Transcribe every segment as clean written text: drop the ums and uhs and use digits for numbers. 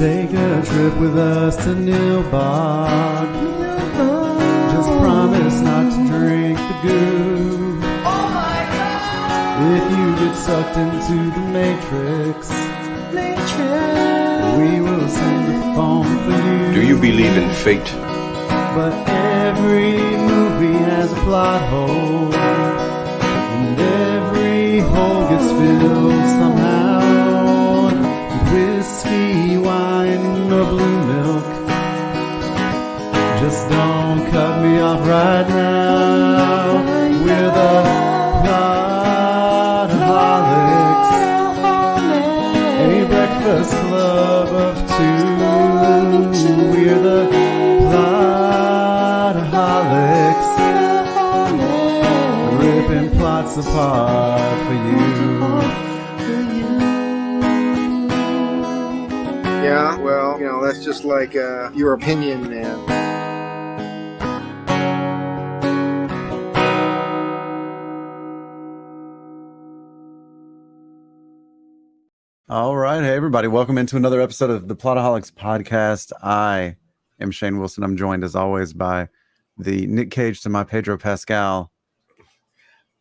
Take a trip with us to Nilbog. Just promise not to drink the goo. Oh my God! If you get sucked into the Matrix, we will sing the phone for you. Do you believe in fate? But every movie has a plot hole, and every hole gets filled somehow. Whiskey, wine, or blue milk. Just don't cut me off right now. We're the Plotaholics, a breakfast club of two. We're the Plotaholics, ripping plots apart for you. Yeah, well, that's just like your opinion, man. All right. Hey, everybody. Welcome into another episode of the Plotaholics podcast. I am Shane Wilson. I'm joined, as always, by the Nick Cage to my Padro Pascal.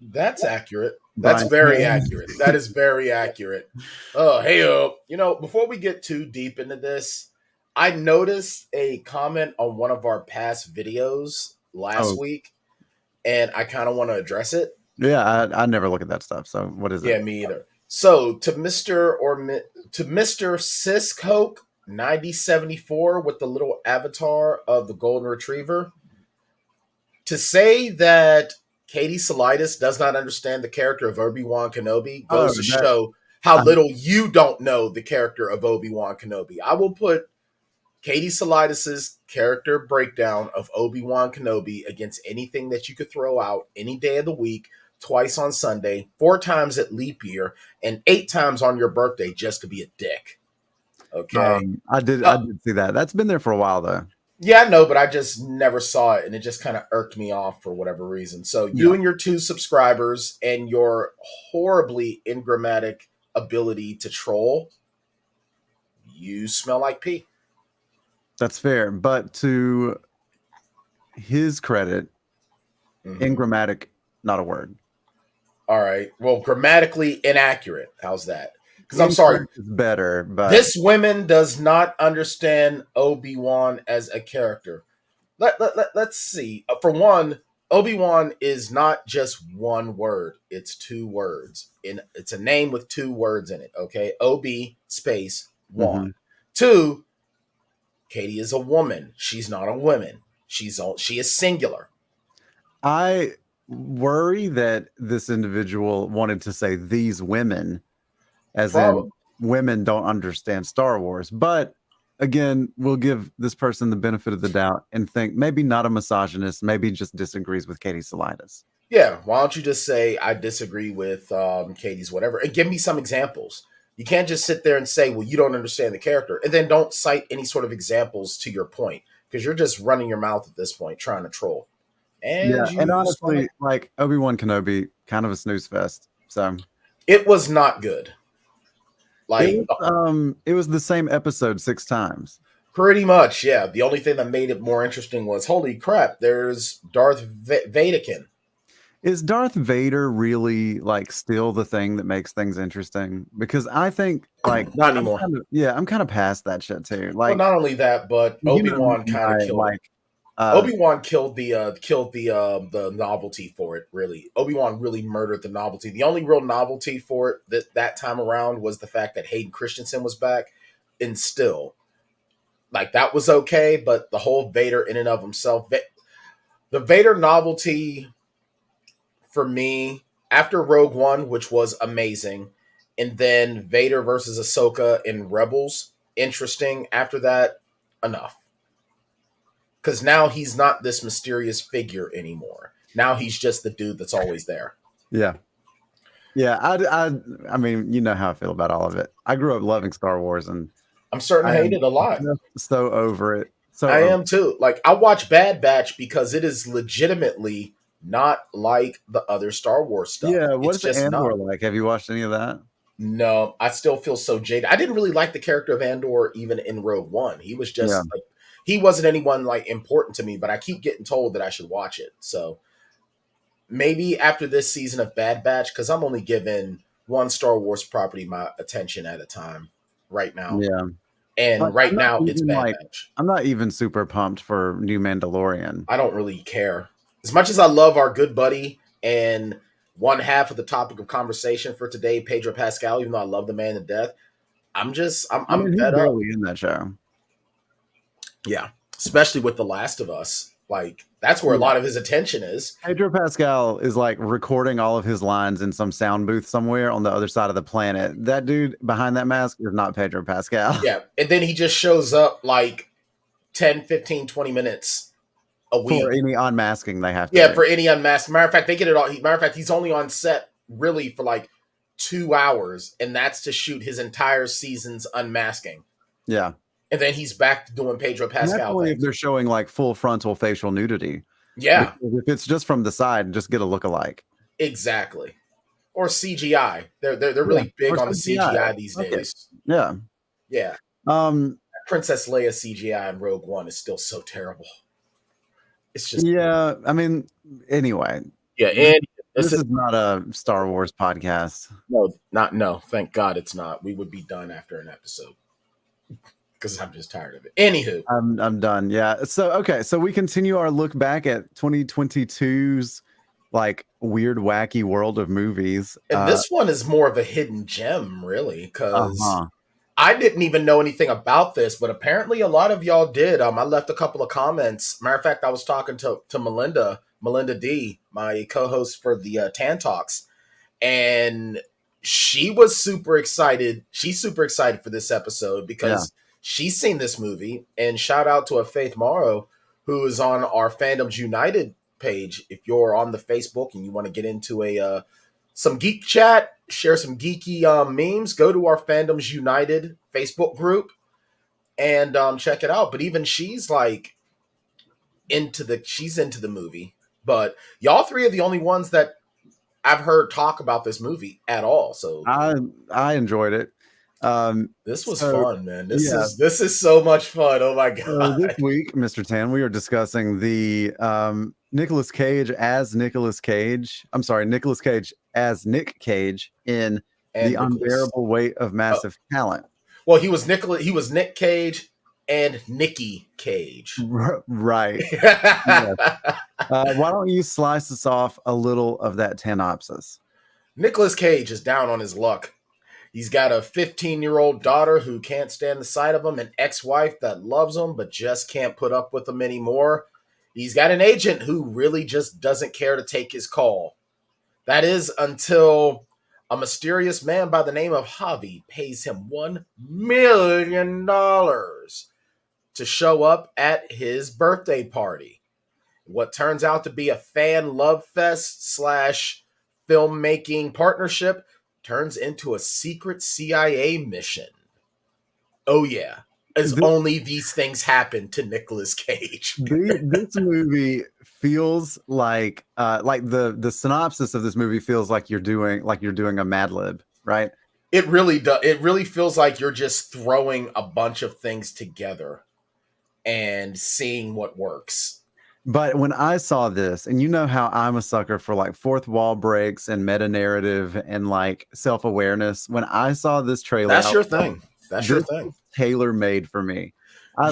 That's accurate. That's very accurate. That is very accurate. Before we get too deep into this, I noticed a comment on one of our past videos last week, and I kind of want to address it. Yeah, I never look at that stuff. So what is it? Yeah, me either. So to Mr. Sis Coke 9074 with the little avatar of the golden retriever, to say that Katie Salidas does not understand the character of Obi-Wan Kenobi goes to show how little you don't know the character of Obi-Wan Kenobi. I will put Katie Salidas's character breakdown of Obi-Wan Kenobi against anything that you could throw out any day of the week, twice on Sunday, 4 times at leap year, and 8 times on your birthday just to be a dick. Okay. I did see that. That's been there for a while, though. Yeah, I know, but I just never saw it, and it just kind of irked me off for whatever reason. So you and your 2 subscribers and your horribly ingrammatic ability to troll, you smell like pee. That's fair. But to his credit, ingrammatic, not a word. All right. Well, grammatically inaccurate. How's that? Because I'm sorry, it's better, but this woman does not understand Obi-Wan as a character. Let's see. For one, Obi-Wan is not just one word; it's 2 words. It's a name with 2 words in it. Okay, Obi space Wan. 2, Katie is a woman. She's not a woman. She is singular. I worry that this individual wanted to say these women, as in women don't understand Star Wars. But again, we'll give this person the benefit of the doubt and think maybe not a misogynist, maybe just disagrees with Katie Salidas. Yeah, why don't you just say I disagree with Katie's whatever, and give me some examples. You can't just sit there and say, well, you don't understand the character, and then don't cite any sort of examples to your point, because you're just running your mouth at this point, trying to troll. And honestly, like Obi-Wan Kenobi, kind of a snooze fest. So it was not good. Like it was the same episode 6 times. Pretty much, yeah. The only thing that made it more interesting was, holy crap, there's Darth Vaderkin. Is Darth Vader really like still the thing that makes things interesting? Because I think like not anymore. I'm kind of past that shit too. Like, well, not only that, but Obi-Wan kind of killed. Obi-Wan killed the novelty for it. Really, Obi-Wan really murdered the novelty. The only real novelty for it that time around was the fact that Hayden Christensen was back, and still, like that was okay. But the whole Vader in and of himself, the Vader novelty. For me, after Rogue One, which was amazing, and then Vader versus Ahsoka in Rebels, interesting. After that, enough. Because now he's not this mysterious figure anymore. Now he's just the dude that's always there. Yeah. Yeah, I mean, you know how I feel about all of it. I grew up loving Star Wars, and I'm starting to hate it a lot. So over it. So I am too. Like, I watch Bad Batch because it is legitimately not like the other Star Wars stuff. Yeah, what's the Andor like? Have you watched any of that? No, I still feel so jaded. I didn't really like the character of Andor even in Rogue One. He was just like, he wasn't anyone like important to me, but I keep getting told that I should watch it. So maybe after this season of Bad Batch, because I'm only giving one Star Wars property my attention at a time right now. Yeah. And but right now it's Bad Batch. I'm not even super pumped for new Mandalorian. I don't really care. As much as I love our good buddy and one half of the topic of conversation for today, Padro Pascal, even though I love the man to death, I'm fed up. Barely in that show. Yeah, especially with The Last of Us. Like, that's where a lot of his attention is. Padro Pascal is like recording all of his lines in some sound booth somewhere on the other side of the planet. That dude behind that mask is not Padro Pascal. Yeah, and then he just shows up like 10, 15, 20 minutes a week. For any unmasking they have to do. For any unmasked. Matter of fact, they get it all. Matter of fact, he's only on set really for like 2 hours, and that's to shoot his entire season's unmasking. Yeah. And then he's back to doing Padro Pascal. If they're showing like full frontal facial nudity. Yeah. If it's just from the side, just get a look-alike. Exactly. Or CGI. They're really big on the CGI these days. Yeah. Yeah. Princess Leia CGI in Rogue One is still so terrible. It's just I mean, anyway. Yeah, and this is not a Star Wars podcast. No. Thank God it's not. We would be done after an episode. Because I'm just tired of it. Anywho. I'm done. Yeah. So we continue our look back at 2022's like weird, wacky world of movies. And this one is more of a hidden gem, really, because I didn't even know anything about this, but apparently a lot of y'all did. I left a couple of comments. Matter of fact, I was talking to Melinda D, my co-host for the Tan Talks, and she was super excited. She's super excited for this episode because she's seen this movie. And shout out to Faith Morrow, who is on our Fandoms United page. If you're on the Facebook and you want to get into some geek chat, share some geeky memes, go to our Fandoms United Facebook group and check it out. But even she's like into the movie. But y'all three are the only ones that I've heard talk about this movie at all. So I enjoyed it. This was fun, man. This is so much fun. Oh my god! This week, Mr. Tan, we are discussing the Nicolas Cage as Nicolas Cage. I'm sorry, Nicolas Cage as Nick Cage in The Unbearable Weight of Massive Talent. Well, he was Nick Cage and Nicky Cage. Right. Why don't you slice us off a little of that synopsis? Nicolas Cage is down on his luck. He's got a 15-year-old daughter who can't stand the sight of him, an ex-wife that loves him but just can't put up with him anymore. He's got an agent who really just doesn't care to take his call. That is until a mysterious man by the name of Javi pays him $1 million to show up at his birthday party. What turns out to be a fan love fest / filmmaking partnership turns into a secret CIA mission. Oh yeah, only these things happen to Nicolas Cage. This movie feels like the synopsis of this movie feels like you're doing a Mad Lib, right? It really does. It really feels like you're just throwing a bunch of things together and seeing what works. But when I saw this, and you know how I'm a sucker for like fourth wall breaks and meta narrative and like self-awareness. When I saw this trailer, that's your thing. That's your thing. Tailor made for me.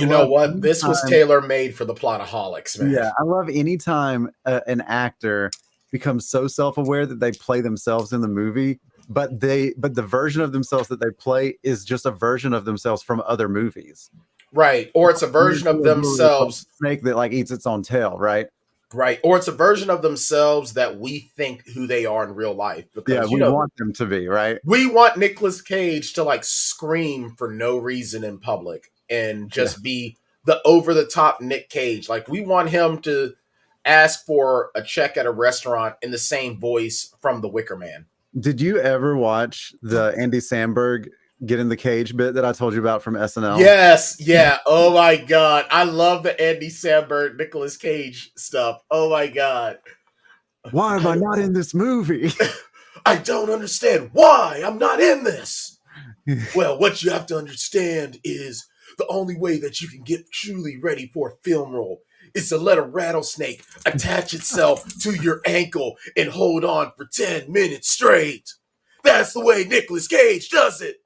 You know what? This was tailor made for the Plotaholics, man. Yeah, I love anytime an actor becomes so self-aware that they play themselves in the movie, but the version of themselves that they play is just a version of themselves from other movies. Right. Or it's a version of themselves. Snake that like eats its own tail, right? Right. Or it's a version of themselves that we think who they are in real life. Because, we want them to be, right? We want Nicolas Cage to like scream for no reason in public and just be the over-the-top Nick Cage. Like we want him to ask for a check at a restaurant in the same voice from The Wicker Man. Did you ever watch the Andy Samberg Get in the Cage bit that I told you about from SNL? Yes. Yeah. Oh my God. I love the Andy Samberg, Nicolas Cage stuff. Oh my God. Why am I not in this movie? I don't understand why I'm not in this. Well, what you have to understand is the only way that you can get truly ready for a film role is to let a rattlesnake attach itself to your ankle and hold on for 10 minutes straight. That's the way Nicolas Cage does it.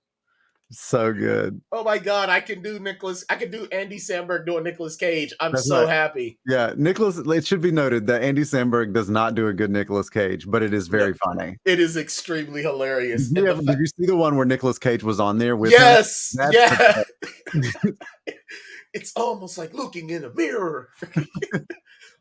So good. Oh my God, I can do Andy Samberg doing Nicolas Cage. I'm so happy. Yeah, it should be noted that Andy Samberg does not do a good Nicolas Cage, but it is very funny. It is extremely hilarious. Did you see the one where Nicolas Cage was on there with Yes, him? Yeah. It's almost like looking in a mirror.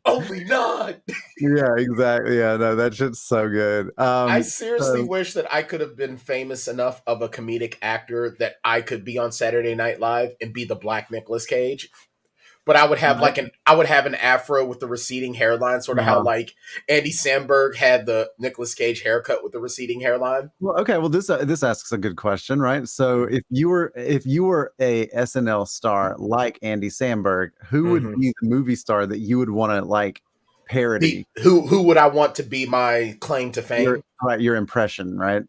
Only not. Yeah, exactly. Yeah, no, that shit's so good. I seriously wish that I could have been famous enough of a comedic actor that I could be on Saturday Night Live and be the Black Nicolas Cage. But I would have an afro with the receding hairline, sort of how like Andy Samberg had the Nicolas Cage haircut with the receding hairline. Well, okay. Well, this asks a good question, right? So if you were a SNL star like Andy Samberg, who would be the movie star that you would want to like parody? Who would I want to be my claim to fame? Your impression, right?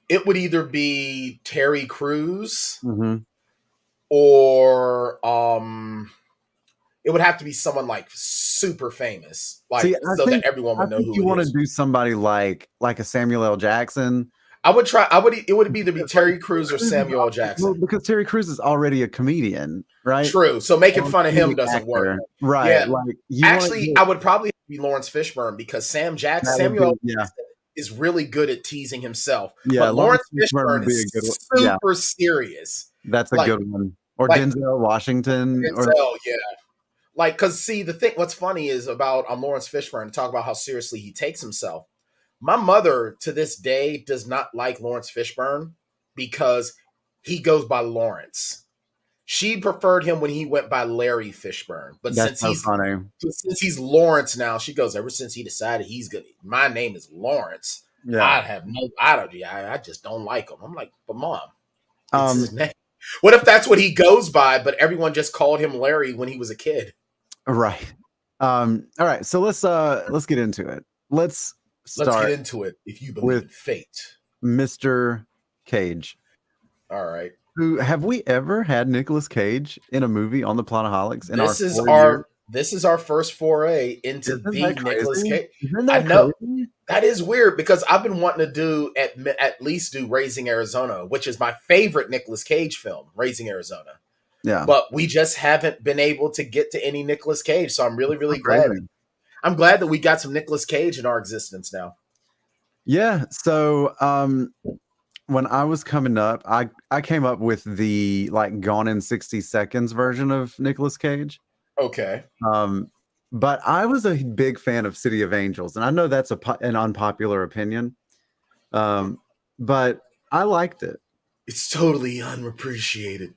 It would either be Terry Crews. Or it would have to be someone like super famous, like that everyone would know who you want to do somebody like a Samuel L. Jackson. It would either be Terry Crews or Samuel L. Jackson. Well, because Terry Crews is already a comedian, right? True. So making fun of him doesn't work. Right. Yeah. Like, I would probably be Lawrence Fishburne because Samuel L. Jackson is really good at teasing himself. Yeah. But Lawrence Fishburne is super serious. That's a good one. Or Denzel Washington. Yeah. Like, because see, what's funny is about Lawrence Fishburne, to talk about how seriously he takes himself. My mother, to this day, does not like Lawrence Fishburne because he goes by Lawrence. She preferred him when he went by Larry Fishburne. But since he's Lawrence now, she goes, ever since he decided he's good, my name is Lawrence. Yeah. I just don't like him. I'm like, but Mom, it's his name. What if that's what he goes by, but everyone just called him Larry when he was a kid? Right. All right. So let's get into it. Let's get into it. If you believe in fate, Mr. Cage. All right. Have we ever had Nicolas Cage in a movie on the Plotaholics? This is our first foray into the Nicolas Cage. I know that is weird because I've been wanting to do at least Raising Arizona, which is my favorite Nicolas Cage film, Raising Arizona. Yeah, but we just haven't been able to get to any Nicolas Cage, so I'm really, really glad. I'm glad that we got some Nicolas Cage in our existence now. Yeah. So when I was coming up, I came up with the like Gone in 60 Seconds version of Nicolas Cage. Okay. But I was a big fan of City of Angels, and I know that's an unpopular opinion. But I liked it. It's totally unappreciated.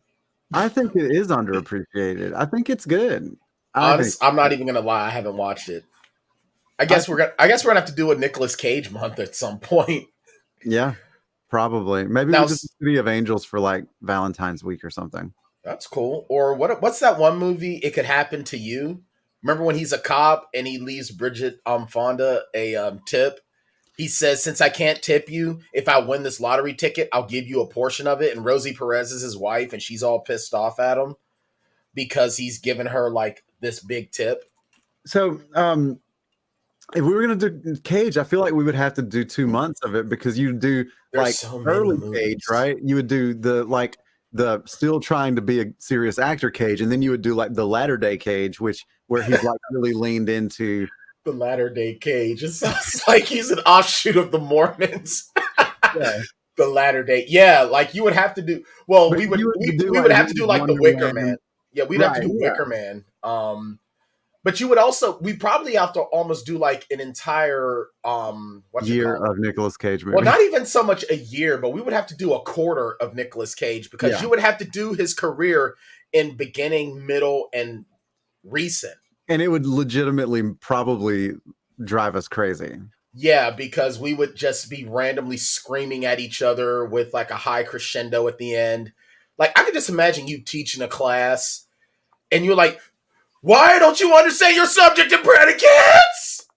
I think it is underappreciated. I think it's good. I'm not even gonna lie. I haven't watched it. I guess we're gonna have to do a Nicolas Cage month at some point. Yeah, probably. Maybe we'll just City of Angels for like Valentine's week or something. That's cool. Or what's that one movie? It Could Happen to You. Remember when he's a cop and he leaves Bridget Fonda a tip? He says, "Since I can't tip you, if I win this lottery ticket, I'll give you a portion of it." And Rosie Perez is his wife, and she's all pissed off at him because he's given her like this big tip. So, if we were gonna do Cage, I feel like we would have to do 2 months of it because you do like early Cage, right? You would do the still trying to be a serious actor Cage, and then you would do like the latter day Cage, where he's like really leaned into the latter day Cage. It sounds like he's an offshoot of the Mormons. Yeah. The latter day, yeah. Like you would have to do. Well, we would have to do like the Wicker Man. Yeah, we'd have to do Wicker Man. But you would also, we probably have to almost do like an entire year of Nicolas Cage movie. Well, not even so much a year, but we would have to do a quarter of Nicolas Cage because you would have to do his career in beginning, middle, and recent. And it would legitimately probably drive us crazy. Yeah, because we would just be randomly screaming at each other with like a high crescendo at the end. Like I could just imagine you teaching a class and you're like, "Why don't you understand your subject and predicates?"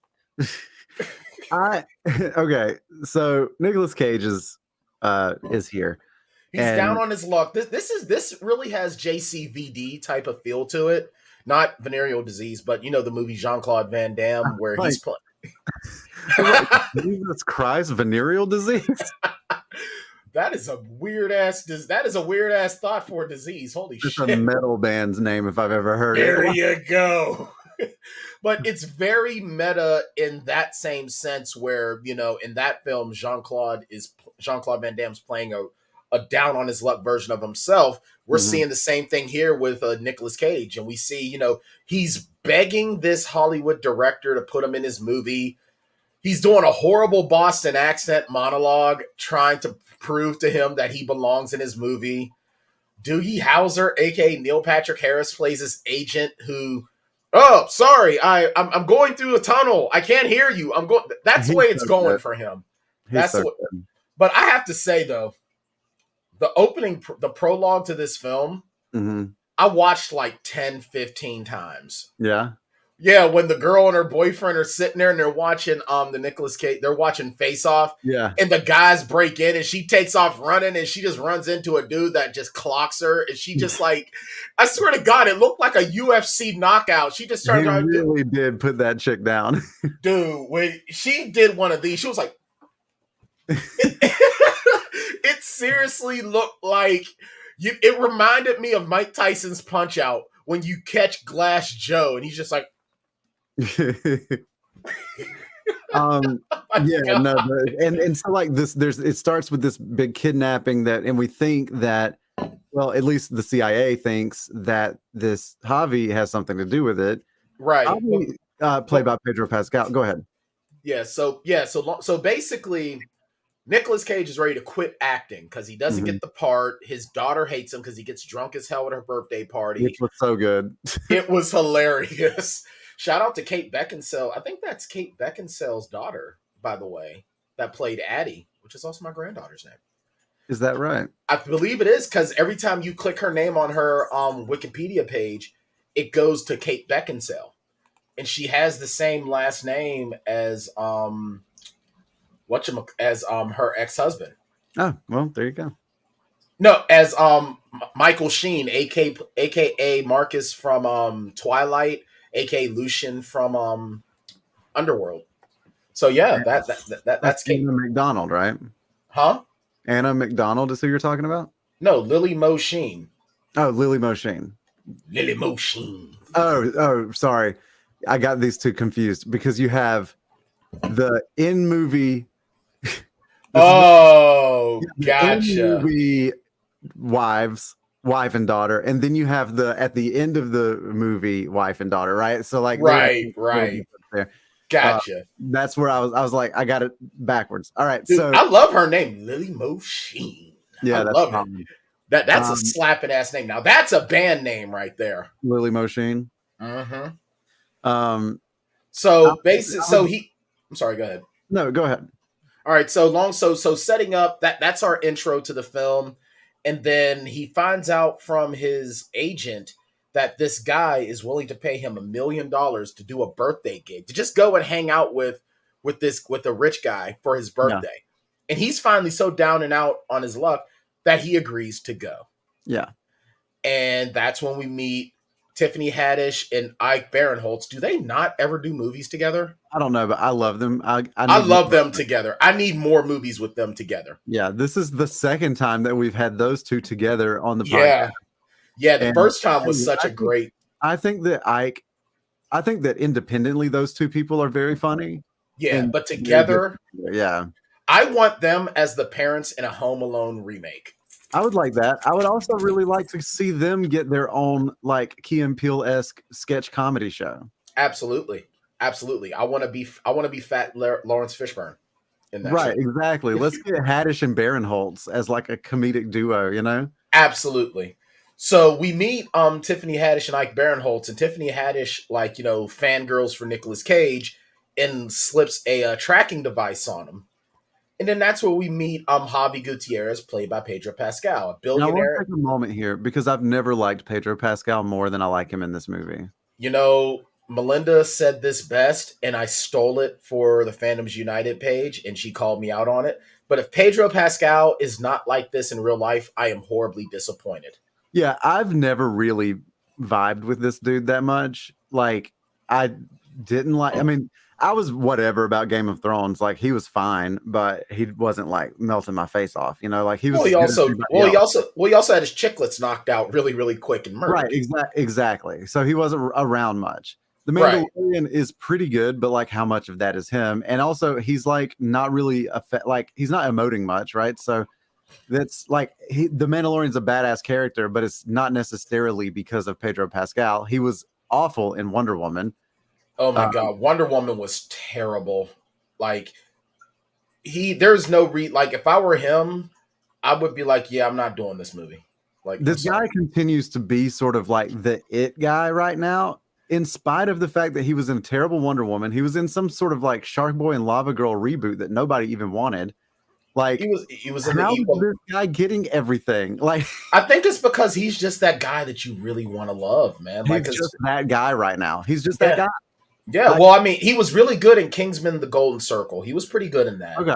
Okay, so Nicolas Cage is here. He's down on his luck. This really has JCVD type of feel to it. Not venereal disease, but you know the movie Jean-Claude Van Damme where he's playing. Jesus Christ, venereal disease. That is a weird ass. That is a weird ass thought for a disease. Holy It's shit! A metal band's name if I've ever heard there it. There you go. But it's very meta in that same sense, where you know in that film Jean-Claude Van Damme's playing a down on his luck version of himself. We're seeing the same thing here with Nicolas Cage, and we see, you know, he's begging this Hollywood director to put him in his movie. He's doing a horrible Boston accent monologue, trying to prove to him that he belongs in his movie. Doogie Howser, aka Neil Patrick Harris, plays his agent who, oh, sorry, I'm going through a tunnel. I can't hear you. I'm going. That's the way it's going for him. That's the way. But I have to say though, the prologue to this film, I watched like 10, 15 times. Yeah. Yeah, when the girl and her boyfriend are sitting there and they're watching the Nicolas Cage, they're watching Face Off. Yeah. And the guys break in and she takes off running and she just runs into a dude that just clocks her. And she just like, I swear to God, it looked like a UFC knockout. She just started. He really did put that chick down. Dude, when she did one of these, she was like, it seriously looked like, it reminded me of Mike Tyson's Punch Out when you catch Glass Joe and he's just like, and so like this, it starts with this big kidnapping and we think that, well, at least the CIA thinks that this Javi has something to do with it, right? Javi, played by Padro Pascal. Go ahead. So basically, Nicolas Cage is ready to quit acting because he doesn't get the part. His daughter hates him because he gets drunk as hell at her birthday party. Which was so good. It was hilarious. Shout out to Kate Beckinsale. I think that's Kate Beckinsale's daughter, by the way, that played Addie, which is also my granddaughter's name. Is that right? I believe it is because every time you click her name on her Wikipedia page, it goes to Kate Beckinsale. And she has the same last name as her ex-husband. Oh, well, there you go. No, as Michael Sheen, aka Marcus from Twilight, aka Lucian from Underworld. So yeah, that's Kate. Anna McDonald, right? Huh? Anna McDonald is who you're talking about? No, Lily Mo Sheen. Oh, Lily Mo Sheen. Lily Mo Sheen. Oh, sorry. I got these two confused because you have the in-movie. Oh, gotcha. In-movie wife and daughter, and then you have at the end of the movie wife and daughter, right? So like right there. Gotcha. That's where I was like, I got it backwards. All right. Dude, so I love her name, Lily Mo Sheen. Yeah, I love it. That's a slapping ass name. Now that's a band name right there. Lily Mo Sheen. Mm-hmm. I'm sorry, go ahead. No, go ahead. All right, so setting up that's our intro to the film. And then he finds out from his agent that this guy is willing to pay him $1 million to do a birthday gig, to just go and hang out with a rich guy for his birthday. Yeah. And he's finally so down and out on his luck that he agrees to go. Yeah. And that's when we meet Tiffany Haddish and Ike Barrinholtz. Do they not ever do movies together? I don't know, but I love them. I love them together. I need more movies with them together. Yeah, this is the second time that we've had those two together on the podcast. Yeah. The first time was such a great. I think that independently those two people are very funny. Yeah, but together, yeah. I want them as the parents in a Home Alone remake. I would like that. I would also really like to see them get their own like Key and Peele-esque sketch comedy show. Absolutely. I want to be fat Lawrence Fishburne in that right, show. Exactly. Let's get Haddish and Barrinholtz as like a comedic duo, you know? Absolutely. So we meet Tiffany Haddish and Ike Barrinholtz, and Tiffany Haddish, like, you know, fangirls for Nicolas Cage and slips a tracking device on him. And then that's where we meet Javi Gutierrez, played by Padro Pascal, a billionaire. Now, I want to take a moment here because I've never liked Padro Pascal more than I like him in this movie. You know, Melinda said this best, and I stole it for the Fandoms United page, and she called me out on it. But if Padro Pascal is not like this in real life, I am horribly disappointed. Yeah, I've never really vibed with this dude that much. Like, I didn't like, I mean, I was whatever about Game of Thrones. Like, he was fine, but he wasn't like melting my face off. You know, like he was. He also had his chiclets knocked out really, really quick and murdered. Right, exactly. So he wasn't around much. The Mandalorian is pretty good, but like how much of that is him? And also he's like not really like he's not emoting much, right? So that's like the Mandalorian's a badass character, but it's not necessarily because of Pedro Pascal. He was awful in Wonder Woman. Oh my god, Wonder Woman was terrible. Like there's no like if I were him, I would be like, yeah, I'm not doing this movie. Like this guy continues to be sort of like the it guy right now. In spite of the fact that he was in a terrible Wonder Woman, he was in some sort of like Shark Boy and Lava Girl reboot that nobody even wanted. Like he was in how the is this guy getting everything? Like I think it's because he's just that guy that you really want to love, man. Like he's just that guy right now. He's just that guy. Yeah, well, I mean, he was really good in Kingsman: The Golden Circle. He was pretty good in that. Okay.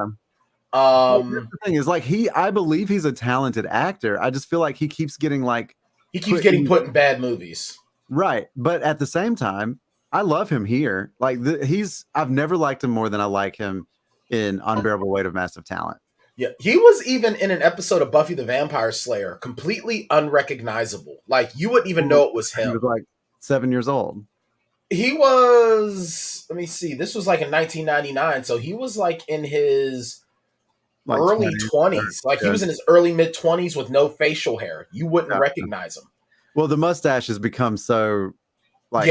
The thing is, like, I believe he's a talented actor. I just feel like he keeps getting put in bad movies. Right, but at the same time, I love him here. Like I've never liked him more than I like him in Unbearable Weight of Massive Talent. Yeah, he was even in an episode of Buffy the Vampire Slayer, completely unrecognizable. Like you wouldn't even know it was him. He was like 7 years old. He was. Let me see. This was like in 1999, so he was like in his early 20s. Like he was in his early mid 20s with no facial hair. You wouldn't recognize him. Well, the mustache has become so, like,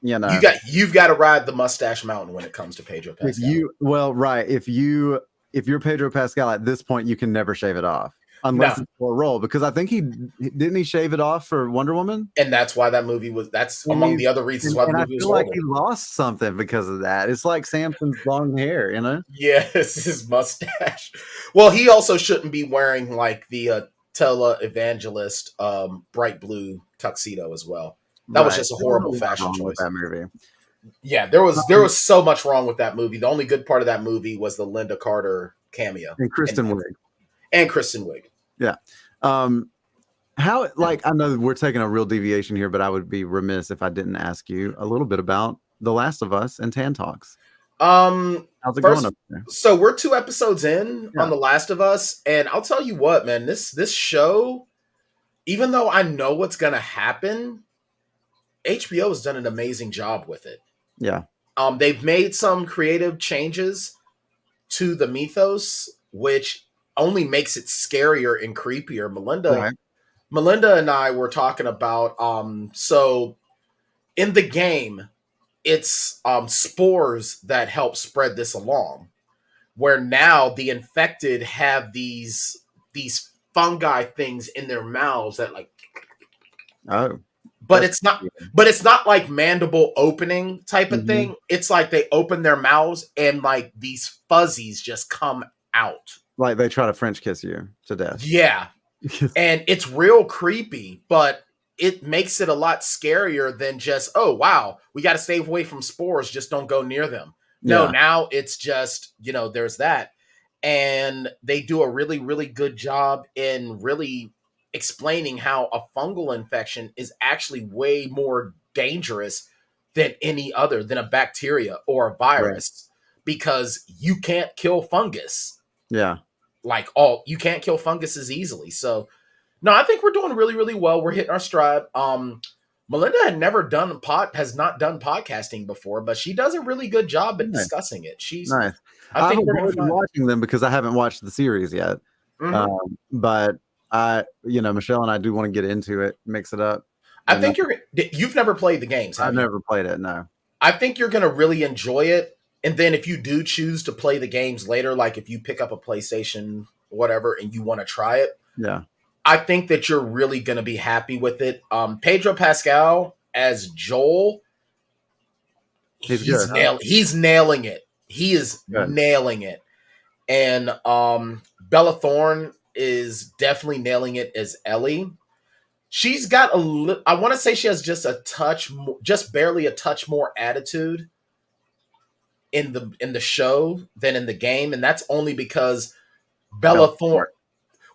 you know, you've got to ride the mustache mountain when it comes to Pedro Pascal. If you're Pedro Pascal at this point, you can never shave it off unless it's for a role, because I think he shave it off for Wonder Woman, and that's why that movie was. That's among the other reasons why the movie was. I feel like he lost something because of that. It's like Samson's long hair, you know? Yes, his mustache. Well, he also shouldn't be wearing like the tele-evangelist bright blue tuxedo as well. That was just a horrible fashion choice. That movie. Yeah, there was so much wrong with that movie. The only good part of that movie was the Linda Carter cameo and Kristen Wiig. And Kristen Wiig. Yeah. How, like, I know we're taking a real deviation here, but I would be remiss if I didn't ask you a little bit about The Last of Us and Tan Talks. How's it going up there? So we're 2 episodes in on The Last of Us, and I'll tell you what, man, this show, even though I know what's gonna happen, HBO has done an amazing job with it. Yeah. They've made some creative changes to the mythos, which only makes it scarier and creepier. Melinda and I were talking about so in the game, it's spores that help spread this along, where now the infected have these fungi things in their mouths that like but it's not like mandible opening type of thing. It's like they open their mouths and like these fuzzies just come out. Like they try to French kiss you to death. Yeah. And it's real creepy, but it makes it a lot scarier than just, oh, wow, we got to stay away from spores. Just don't go near them. No, now it's just, there's that. And they do a really, really good job in really explaining how a fungal infection is actually way more dangerous than than a bacteria or a virus, because you can't kill fungus. Yeah. You can't kill funguses easily. So, no, I think we're doing really, really well. We're hitting our stride. Melinda has not done podcasting before, but she does a really good job at discussing it. She's nice. I think we're watching them because I haven't watched the series yet. But Michelle and I do want to get into it, mix it up. I think you've never played the games, have you? I've never played it, no. I think you're going to really enjoy it. And then if you do choose to play the games later, like if you pick up a PlayStation, whatever, and you want to try it, I think that you're really going to be happy with it. Pedro Pascal as Joel, he's nailing it. He is nailing it. And Bella Thorne is definitely nailing it as Ellie. She's got I want to say she has just a touch, just barely a touch more attitude in the show than in the game, and that's only because Bella Thorne.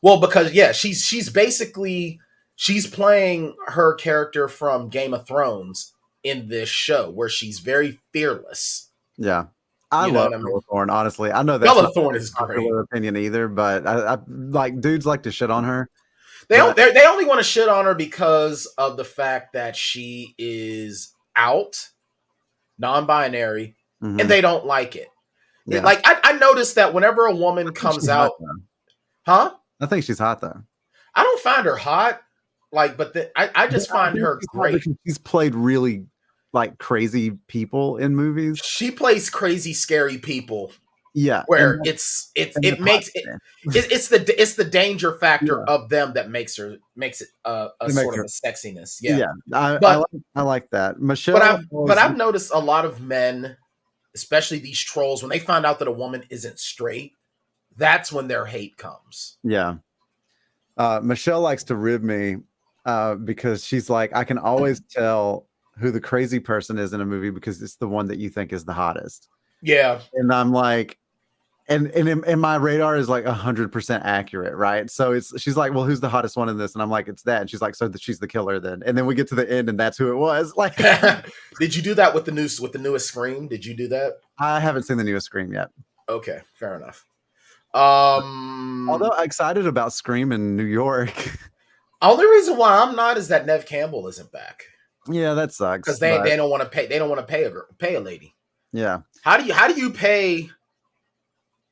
Well, because she's basically playing her character from Game of Thrones in this show, where she's very fearless. Yeah, I love Bella Thorne. Honestly, I know that's Bella Thorne is great. Opinion either, but I like dudes like to shit on her. They only want to shit on her because of the fact that she is out, non-binary, and they don't like it. Yeah. Like I noticed that whenever a woman comes out, huh? I think she's hot though. I don't find her hot, but I just find her great. She's played really like crazy people in movies. She plays crazy, scary people. Yeah, where it's the danger factor of them that makes it a sort of a sexiness. Yeah, I like that, Michelle. But I've noticed a lot of men, especially these trolls, when they find out that a woman isn't straight, that's when their hate comes. Yeah, Michelle likes to rib me because she's like, I can always tell who the crazy person is in a movie because it's the one that you think is the hottest. Yeah, and I'm like, and my radar is like 100% accurate, right? So she's like, well, who's the hottest one in this? And I'm like, it's that. And she's like, so she's the killer then. And then we get to the end, and that's who it was. Like, did you do that with the newest Scream? Did you do that? I haven't seen the newest Scream yet. Okay, fair enough. Although excited about Scream in New York. Only reason why I'm not is that Neve Campbell isn't back. Yeah, that sucks. Because they don't want to pay. They don't want to pay a lady. Yeah. How do you pay?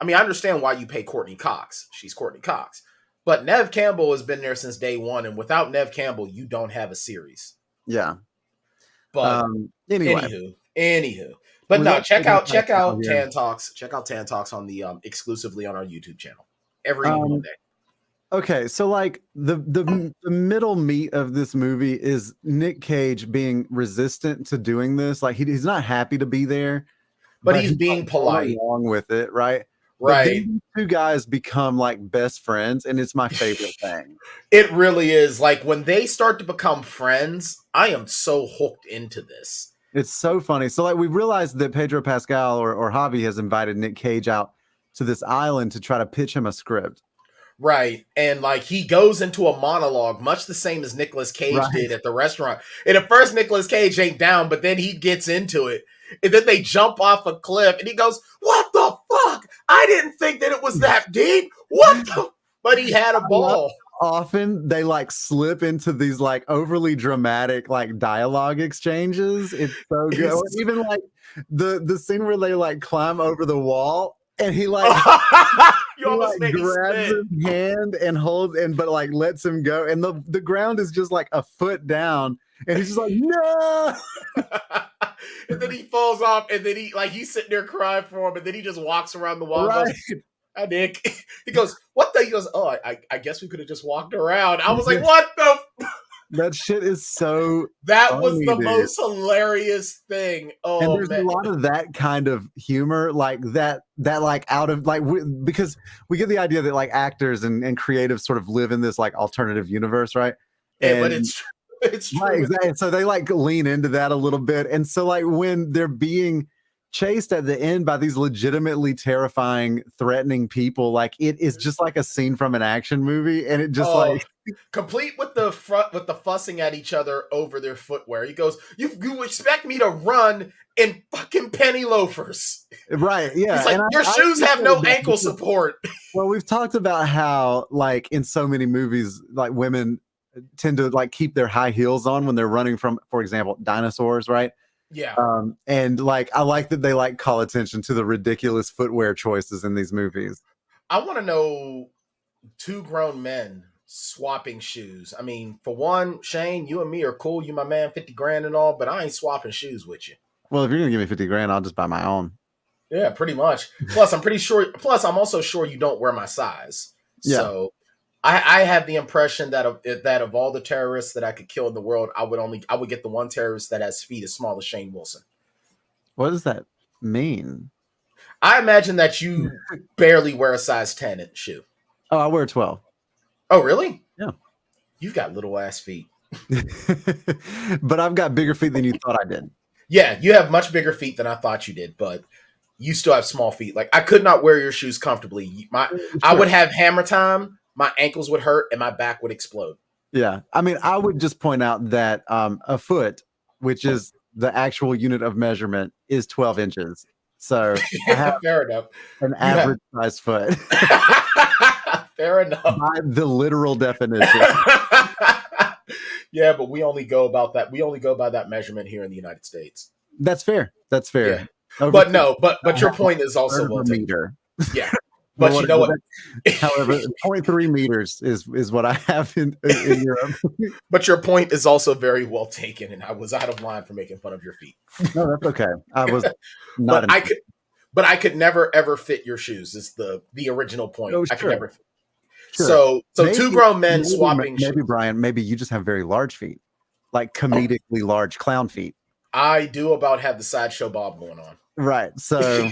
I mean, I understand why you pay Courtney Cox. She's Courtney Cox. But Neve Campbell has been there since day one, and without Neve Campbell, you don't have a series. Yeah. But anywho. But no, check out Tan Talks. Check out Tan Talks on the exclusively on our YouTube channel every Monday. Okay, so like the middle meat of this movie is Nick Cage being resistant to doing this. Like he's not happy to be there, but he's being polite along with it, right? Right. But two guys become like best friends, and it's my favorite thing. It really is. Like when they start to become friends, I am so hooked into this. It's so funny. So like we realized that Padro Pascal or Javi has invited Nick Cage out to this island to try to pitch him a script. Right. And like he goes into a monologue, much the same as Nicolas Cage did at the restaurant. And at first Nicolas Cage ain't down, but then he gets into it. And then they jump off a cliff and he goes, "What the fuck? I didn't think that it was that deep. What the?" But he had a ball. Often they like slip into these like overly dramatic like dialogue exchanges. It's so good. Even like the scene where they like climb over the wall and he like grabs his hand and holds but like lets him go, and the ground is just like a foot down, and he's just like, no. And then he falls off, and then he's sitting there crying for him, and then he just walks around the wall. And goes, "Hi, Nick." He goes, "What the?" He goes, "Oh, I guess we could have just walked around." I was like, "What the?" That shit is so. That funny, was the most hilarious thing. Oh, and there's a lot of that kind of humor, like that like out of like because we get the idea that like actors and creatives sort of live in this like alternative universe, right? But it's true. It's true. Right, exactly. So they like lean into that a little bit, and so like when they're being chased at the end by these legitimately terrifying, threatening people, like it is just like a scene from an action movie, and it just like complete with the fussing at each other over their footwear. He goes, "You expect me to run in fucking penny loafers?" Right? Yeah. It's like your shoes have no ankle support. Well, we've talked about how like in so many movies, like women tend to like keep their high heels on when they're running from, for example, dinosaurs, right? Yeah. And like I like that they like call attention to the ridiculous footwear choices in these movies. I want to know two grown men swapping shoes. I mean, for one, Shane, you and me are cool. You my man, 50 grand and all, but I ain't swapping shoes with you. Well, if you're gonna give me 50 grand, I'll just buy my own. Yeah, pretty much. Plus, I'm also sure you don't wear my size. Yeah. So I have the impression that of all the terrorists that I could kill in the world, I would get the one terrorist that has feet as small as Shane Wilson. What does that mean? I imagine that you barely wear a size 10 shoe. Oh, I wear 12. Oh, really? Yeah. You've got little ass feet. But I've got bigger feet than you thought I did. Yeah, you have much bigger feet than I thought you did, but you still have small feet. Like I could not wear your shoes comfortably. I would have hammer time, my ankles would hurt, and my back would explode. Yeah. I mean, I would just point out that a foot, which is the actual unit of measurement, is 12 inches. So I have fair enough. An average size foot. Fair enough. By the literal definition. Yeah, but we only go about that. We only go by that measurement here in the United States. That's fair. That's fair. Yeah. But your point is also well taken. Meter. Yeah. But you know what? However, 0.3 meters is what I have in Europe. But your point is also very well taken, and I was out of line for making fun of your feet. No, that's okay. I was not. But I could never ever fit your shoes. Is the original point? Oh, I could never. Sure. So maybe, two grown men swapping. Maybe Brian. Maybe you just have very large feet, like comedically large clown feet. I do about have the sideshow Bob going on. Right. So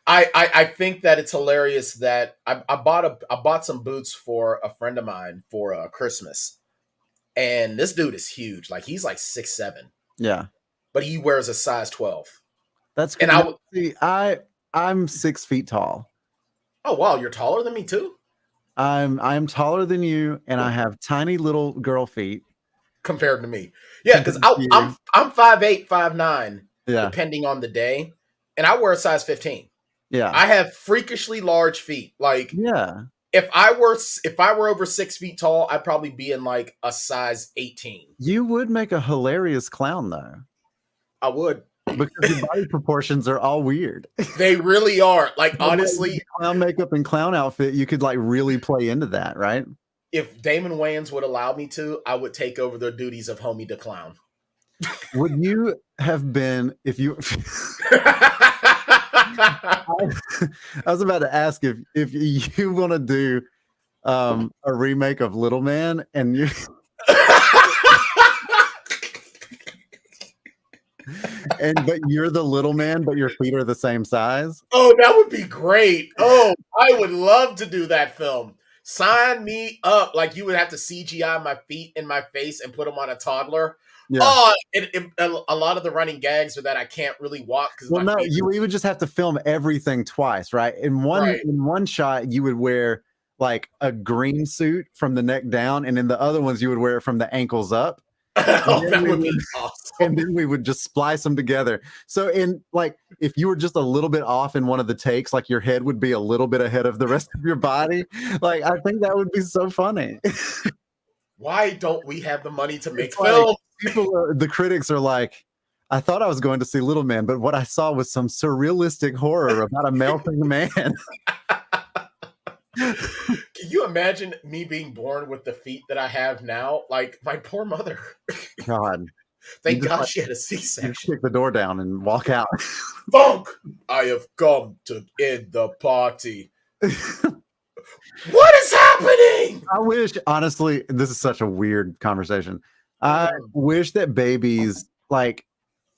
I think that it's hilarious that I bought some boots for a friend of mine for Christmas, and this dude is huge. Like he's like 6'7". Yeah. But he wears a size 12. That's good. And I'm 6 feet tall. Oh wow, you're taller than me too. I'm taller than you, and I have tiny little girl feet compared to me. Yeah, because I'm 5'8", 5'9", depending on the day, and I wear a size 15. Yeah, I have freakishly large feet. Like, yeah, if I were over 6 feet tall, I'd probably be in like a size 18. You would make a hilarious clown, though. I would. Because your body proportions are all weird. They really are. Like, honestly, clown makeup and clown outfit, you could like really play into that, right? If Damon Wayans would allow me to, I would take over the duties of Homie the Clown. Would you have been if you? I was about to ask if you want to do a remake of Little Man and you. But you're the little man, but your feet are the same size. Oh, that would be great. Oh, I would love to do that film. Sign me up. Like you would have to CGI my feet in my face and put them on a toddler. Yeah. Oh, a lot of the running gags are that I can't really walk because you would just have to film everything twice, right? In one shot, you would wear like a green suit from the neck down, and in the other ones, you would wear it from the ankles up. That would be awesome. And then we would just splice them together. So if you were just a little bit off in one of the takes, like your head would be a little bit ahead of the rest of your body. Like, I think that would be so funny. Why don't we have the money to make film? The critics are like, I thought I was going to see Little Man, but what I saw was some surrealistic horror about a melting man. Can you imagine me being born with the feet that I have now? Like my poor mother. God. Thank God she had a C-section. You kick the door down and walk out. Funk! I have come to end the party. What is happening? I wish, honestly, this is such a weird conversation. I wish that babies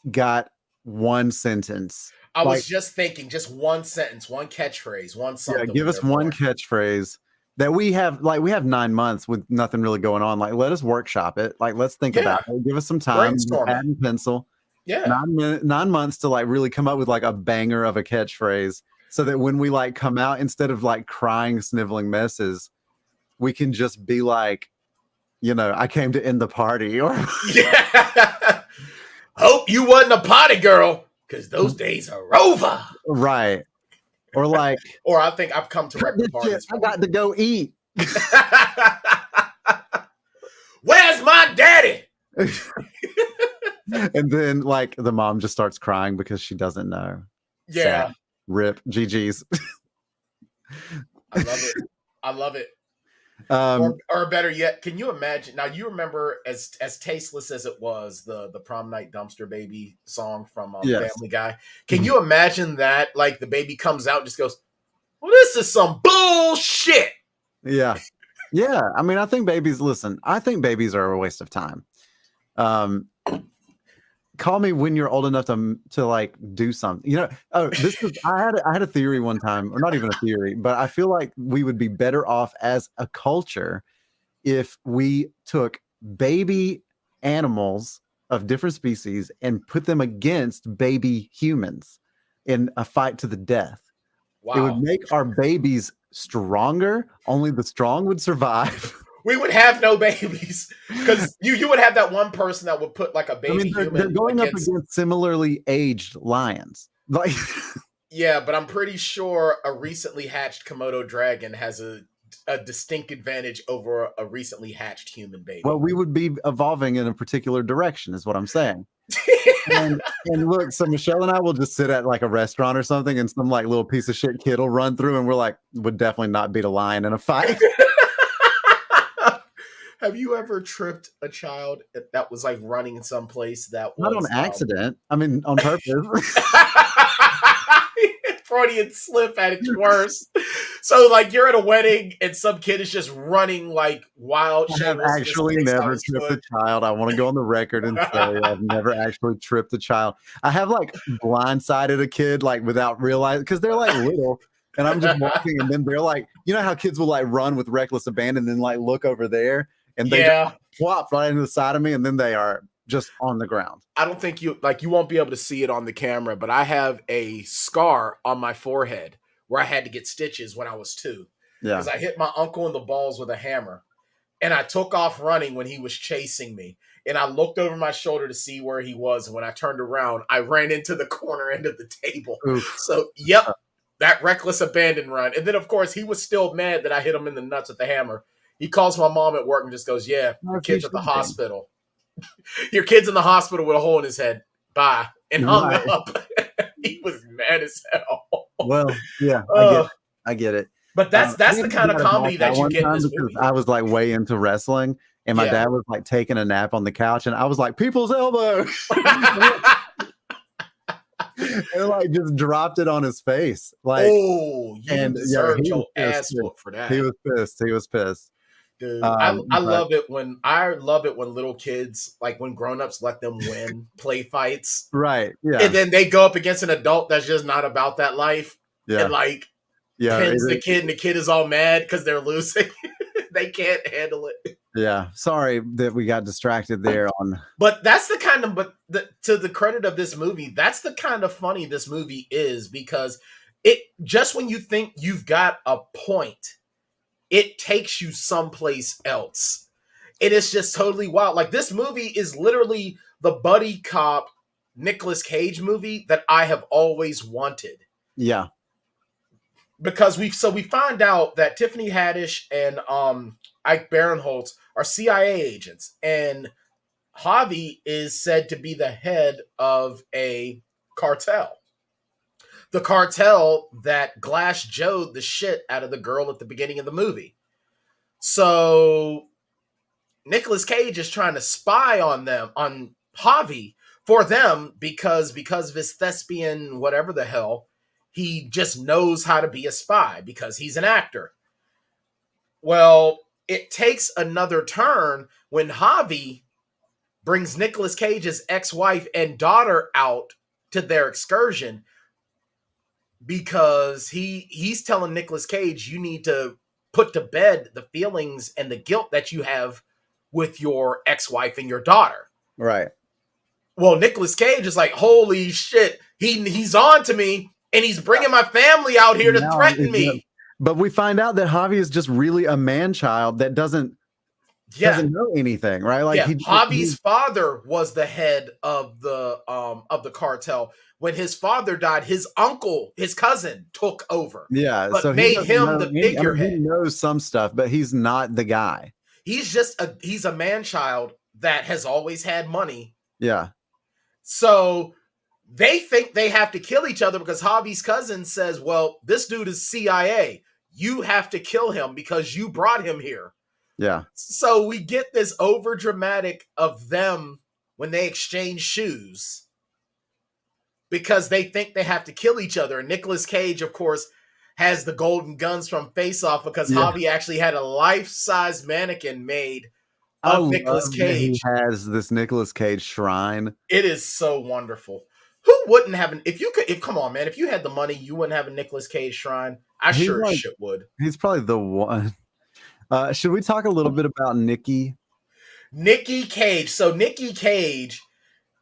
got one sentence. I was just thinking, just one sentence, one catchphrase, one something. Yeah, give us one catchphrase that we have. Like, we have 9 months with nothing really going on. Like, let us workshop it. Like, let's think about it. Give us some time, pad and pencil. Yeah, 9 months to really come up with a banger of a catchphrase, so that when we come out, instead of crying, sniveling messes, we can just be like, I came to end the party, or yeah. Hope you wasn't a potty girl. Because those days are over. Right. Or or I think I've come to wreck the party. I got to go eat. Where's my daddy? And then the mom just starts crying because she doesn't know. Yeah. Sad. Rip. GG's. I love it. Or better yet, can you imagine? Now you remember, as tasteless as it was, the Prom Night Dumpster Baby song from Family Guy. Can you imagine that? Like the baby comes out and just goes, "Well, this is some bullshit." Yeah, yeah. I mean, I think babies are a waste of time. Call me when you're old enough to do something. I had a theory one time, or not even a theory, but I feel like we would be better off as a culture if we took baby animals of different species and put them against baby humans in a fight to the death. Wow. It would make our babies stronger. Only the strong would survive. We would have no babies because you would have that one person that would put like a baby human. They're going up against similarly aged lions. Like, yeah, but I'm pretty sure a recently hatched Komodo dragon has a distinct advantage over a recently hatched human baby. Well, we would be evolving in a particular direction, is what I'm saying. and look, so Michelle and I will just sit at like a restaurant or something, and some like little piece of shit kid will run through, and we're like, would definitely not beat a lion in a fight. Have you ever tripped a child that was like running in some place that was not on accident? I mean, on purpose. Freudian slip at its worst. So, like, you're at a wedding and some kid is just running like wild. I have actually never tripped a child. I want to go on the record and say I've never actually tripped a child. I have like blindsided a kid like without realizing, because they're like little, and I'm just walking, and then they're like, you know how kids will like run with reckless abandon and then like look over there, and they just flop right into the side of me, and then they are just on the ground. I don't think you won't be able to see it on the camera, but I have a scar on my forehead where I had to get stitches when I was 2. Yeah. Because I hit my uncle in the balls with a hammer, and I took off running when he was chasing me. And I looked over my shoulder to see where he was. And when I turned around, I ran into the corner end of the table. Oof. So, yep, that reckless abandon run. And then, of course, he was still mad that I hit him in the nuts with the hammer. He calls my mom at work and just goes, yeah, your kid's at the hospital. Your kid's in the hospital with a hole in his head. Bye. And hung up. He was mad as hell. Well, yeah, I get it. But that's the kind of comedy that you get in this movie. I was like way into wrestling, and my dad was like taking a nap on the couch, and I was like, people's elbow. And like just dropped it on his face. Like, oh, you deserved your ass whooped for that. He was pissed. Dude, I love it when little kids, like when grown-ups let them win play fights. Right. Yeah. And then they go up against an adult that's just not about that life. Yeah. And like pins the kid, and the kid is all mad because they're losing. They can't handle it. Yeah. Sorry that we got distracted there on. But that's the kind of to the credit of this movie, that's the kind of funny this movie is, because it just when you think you've got a point, it takes you someplace else. It is just totally wild. Like, this movie is literally the buddy cop Nicolas Cage movie that I have always wanted. Yeah. Because we find out that Tiffany Haddish and Ike Barrinholtz are CIA agents, and Javi is said to be the head of a cartel. The cartel that Glass Joe'd the shit out of the girl at the beginning of the movie. So Nicolas Cage is trying to spy on them, on Javi, for them, because of his thespian whatever the hell, he just knows how to be a spy because he's an actor. Well, it takes another turn when Javi brings Nicolas Cage's ex-wife and daughter out to their excursion, because he's telling Nicolas Cage, you need to put to bed the feelings and the guilt that you have with your ex-wife and your daughter. Right. Well, Nicolas Cage is like, holy shit, he's on to me, and he's bringing my family out here to threaten me. But we find out that Javi is just really a man-child that doesn't know anything, right? Like, Javi's father was the head of the cartel. When his father died, his uncle, his cousin, took over. Yeah, but so made him the figurehead. He knows some stuff, but he's not the guy. He's a man-child that has always had money. Yeah. So they think they have to kill each other because Javi's cousin says, well, this dude is CIA. You have to kill him because you brought him here. Yeah. So we get this over dramatic of them when they exchange shoes because they think they have to kill each other. And Nicolas Cage, of course, has the golden guns from Face Off because Javi actually had a life-size mannequin made of Nicolas Cage. He has this Nicolas Cage shrine. It is so wonderful. Who wouldn't have come on, man, if you had the money, you wouldn't have a Nicolas Cage shrine? I sure as shit would. He's probably the one. Should we talk a little bit about Nicky? Nicky Cage. So Nicky Cage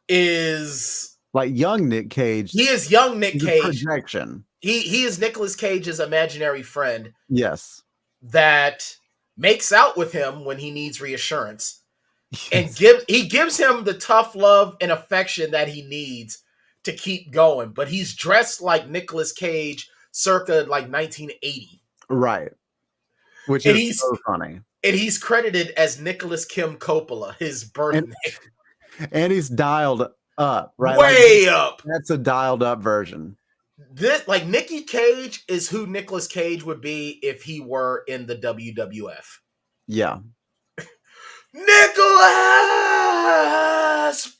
is like young Nick Cage. He is young Nick Cage. Projection. He is Nicolas Cage's imaginary friend. Yes. That makes out with him when he needs reassurance. And he gives him the tough love and affection that he needs to keep going. But he's dressed like Nicolas Cage circa like 1980. Right. Which is so funny. And he's credited as Nicholas Kim Coppola, his birth name. And he's dialed up, right? Way up. That's a dialed up version. This, like, Nicky Cage is who Nicolas Cage would be if he were in the WWF. Yeah. Nicolas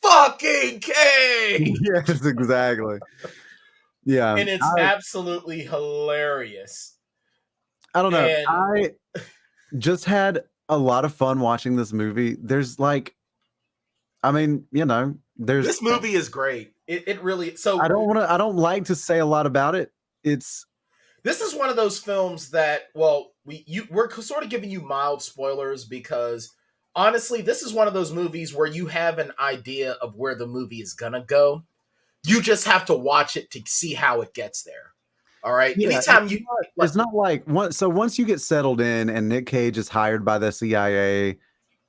fucking Cage. Yes, exactly. Yeah. And it's absolutely hilarious. I don't know. I just had a lot of fun watching this movie. There's like, I mean, you know, this movie is great. It really, so I don't like to say a lot about it. This is one of those films that, well, we're sort of giving you mild spoilers because honestly, this is one of those movies where you have an idea of where the movie is gonna go. You just have to watch it to see how it gets there. All right. Yeah, anytime it's not like once you get settled in and Nick Cage is hired by the CIA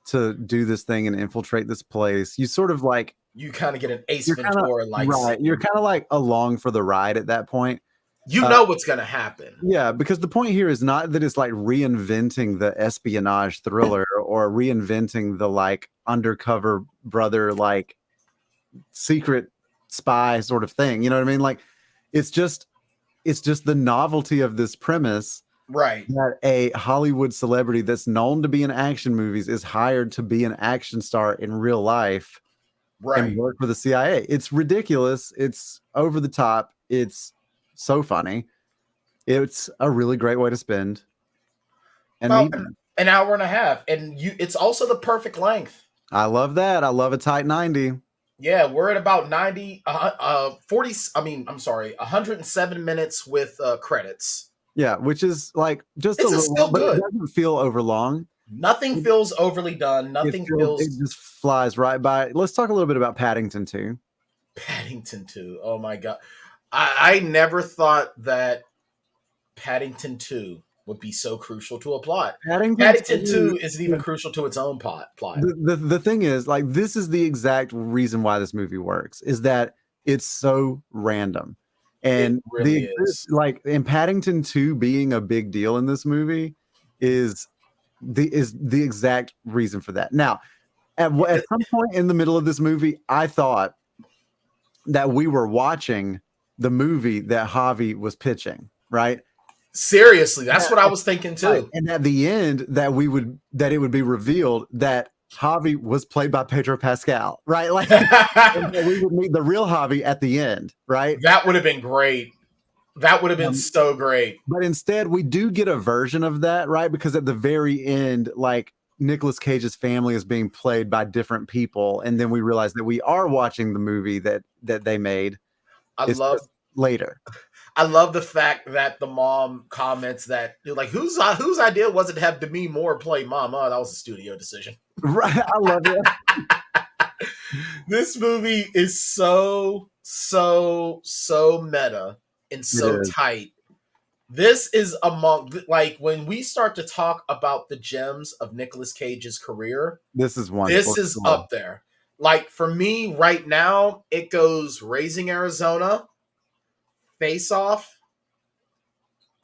to do this thing and infiltrate this place, you sort of like you kind of get an Ace Ventura like right. You're kind of like along for the ride at that point. You know what's gonna happen. Yeah, because the point here is not that it's like reinventing the espionage thriller or reinventing the like undercover brother like secret spy sort of thing. You know what I mean? Like it's just the novelty of this premise, right? That a Hollywood celebrity that's known to be in action movies is hired to be an action star in real life, right? And work for the CIA. It's ridiculous. It's over the top. It's so funny. It's a really great way to spend an hour and a half, and it's also the perfect length. I love that. I love a tight 90. Yeah, we're at about 107 minutes with credits. Yeah, which is like just a little, still good. It doesn't feel over long. Nothing feels overly done. Nothing feels. It just flies right by. Let's talk a little bit about Paddington 2. Paddington 2. Oh my god, I never thought that Paddington 2 would be so crucial to a plot. Paddington 2 isn't even crucial to its own plot. The thing is, like, this is the exact reason why this movie works, is that it's so random. And it really is. Like, in Paddington 2 being a big deal in this movie is the exact reason for that. Now, at some point in the middle of this movie, I thought that we were watching the movie that Javi was pitching, right? Seriously, that's what I was thinking too. Right. And at the end, that it would be revealed that Javi was played by Padro Pascal, right? Like, and we would meet the real Javi at the end, right? That would have been great. That would have been so great. But instead, we do get a version of that, right? Because at the very end, like, Nicolas Cage's family is being played by different people, and then we realize that we are watching the movie that they made. Later. I love the fact that the mom comments that, like, whose idea was it to have Demi Moore play mom? Oh, that was a studio decision. Right. I love it. This movie is so meta and so tight. This is among, like, when we start to talk about the gems of Nicolas Cage's career, this is one. This is up there. Like, for me right now, it goes Raising Arizona, Face Off,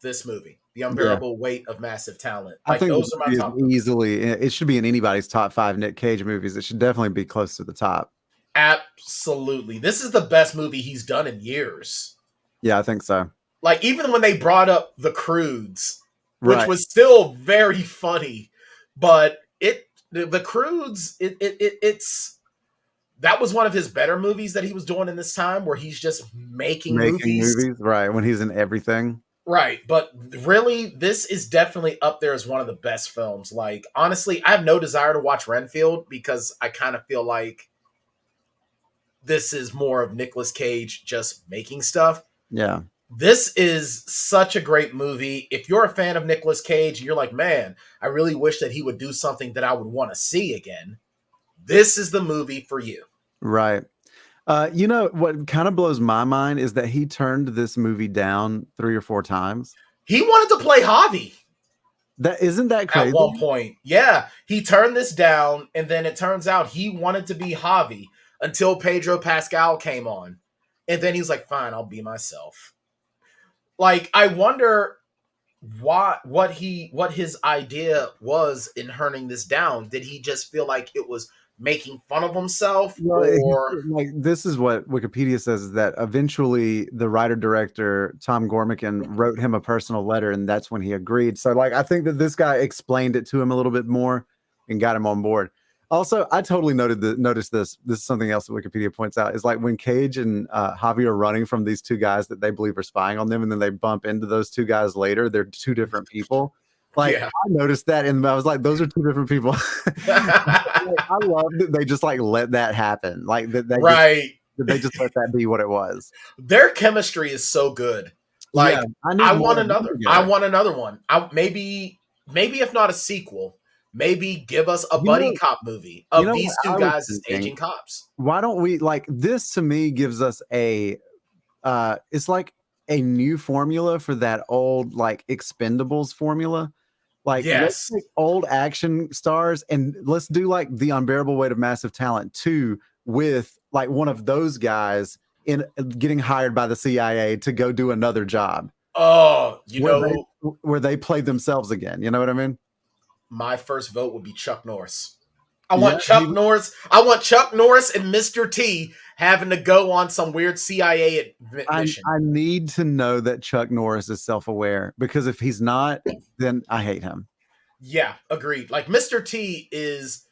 this movie, The Unbearable Weight of Massive Talent. Like, I think those are my top. Easily, it should be in anybody's top 5 Nick Cage movies. It should definitely be close to the top. Absolutely. This is the best movie he's done in years. Yeah, I think so. Like, even when they brought up The Croods, which was still very funny, but The Croods, it's that was one of his better movies that he was doing in this time, where he's just making movies. Right, when he's in everything. Right, but really, this is definitely up there as one of the best films. Like, honestly, I have no desire to watch Renfield because I kind of feel like this is more of Nicolas Cage just making stuff. Yeah. This is such a great movie. If you're a fan of Nicolas Cage, you're like, man, I really wish that he would do something that I would want to see again. this is the movie for you. Right. You know, what kind of blows my mind is that he turned this movie down 3 or 4 times. He wanted to play Javi. Isn't that crazy? At one point. Yeah. He turned this down, and then it turns out he wanted to be Javi until Padro Pascal came on. And then he's like, fine, I'll be myself. Like, I wonder what his idea was in turning this down. Did he just feel like it was making fun of himself? Or like, this is what Wikipedia says, is that eventually the writer-director Tom Gormican wrote him a personal letter, and that's when he agreed. So like, I think that this guy explained it to him a little bit more and got him on board. Also, I totally noticed this. This is something else that Wikipedia points out, is like when Cage and Javi are running from these 2 guys that they believe are spying on them, and then they bump into those 2 guys later. They're 2 different people. Like, I noticed that, and I was like, those are 2 different people. I love that they just like let that happen. Like that, they just let that be what it was. Their chemistry is so good. Like, yeah, I want another one. Maybe if not a sequel, maybe give us a buddy cop movie of these 2 guys as aging cops. Why don't we, like, this to me gives us it's like a new formula for that old like Expendables formula. Like, let's take old action stars and let's do like The Unbearable Weight of Massive Talent 2 with like one of those guys in getting hired by the CIA to go do another job. Oh, where they played themselves again. You know what I mean? My first vote would be Chuck Norris. I want Chuck Norris. I want Chuck Norris and Mr. T having to go on some weird CIA mission. I need to know that Chuck Norris is self-aware, because if he's not, then I hate him. Yeah, agreed. Like, Mr. T is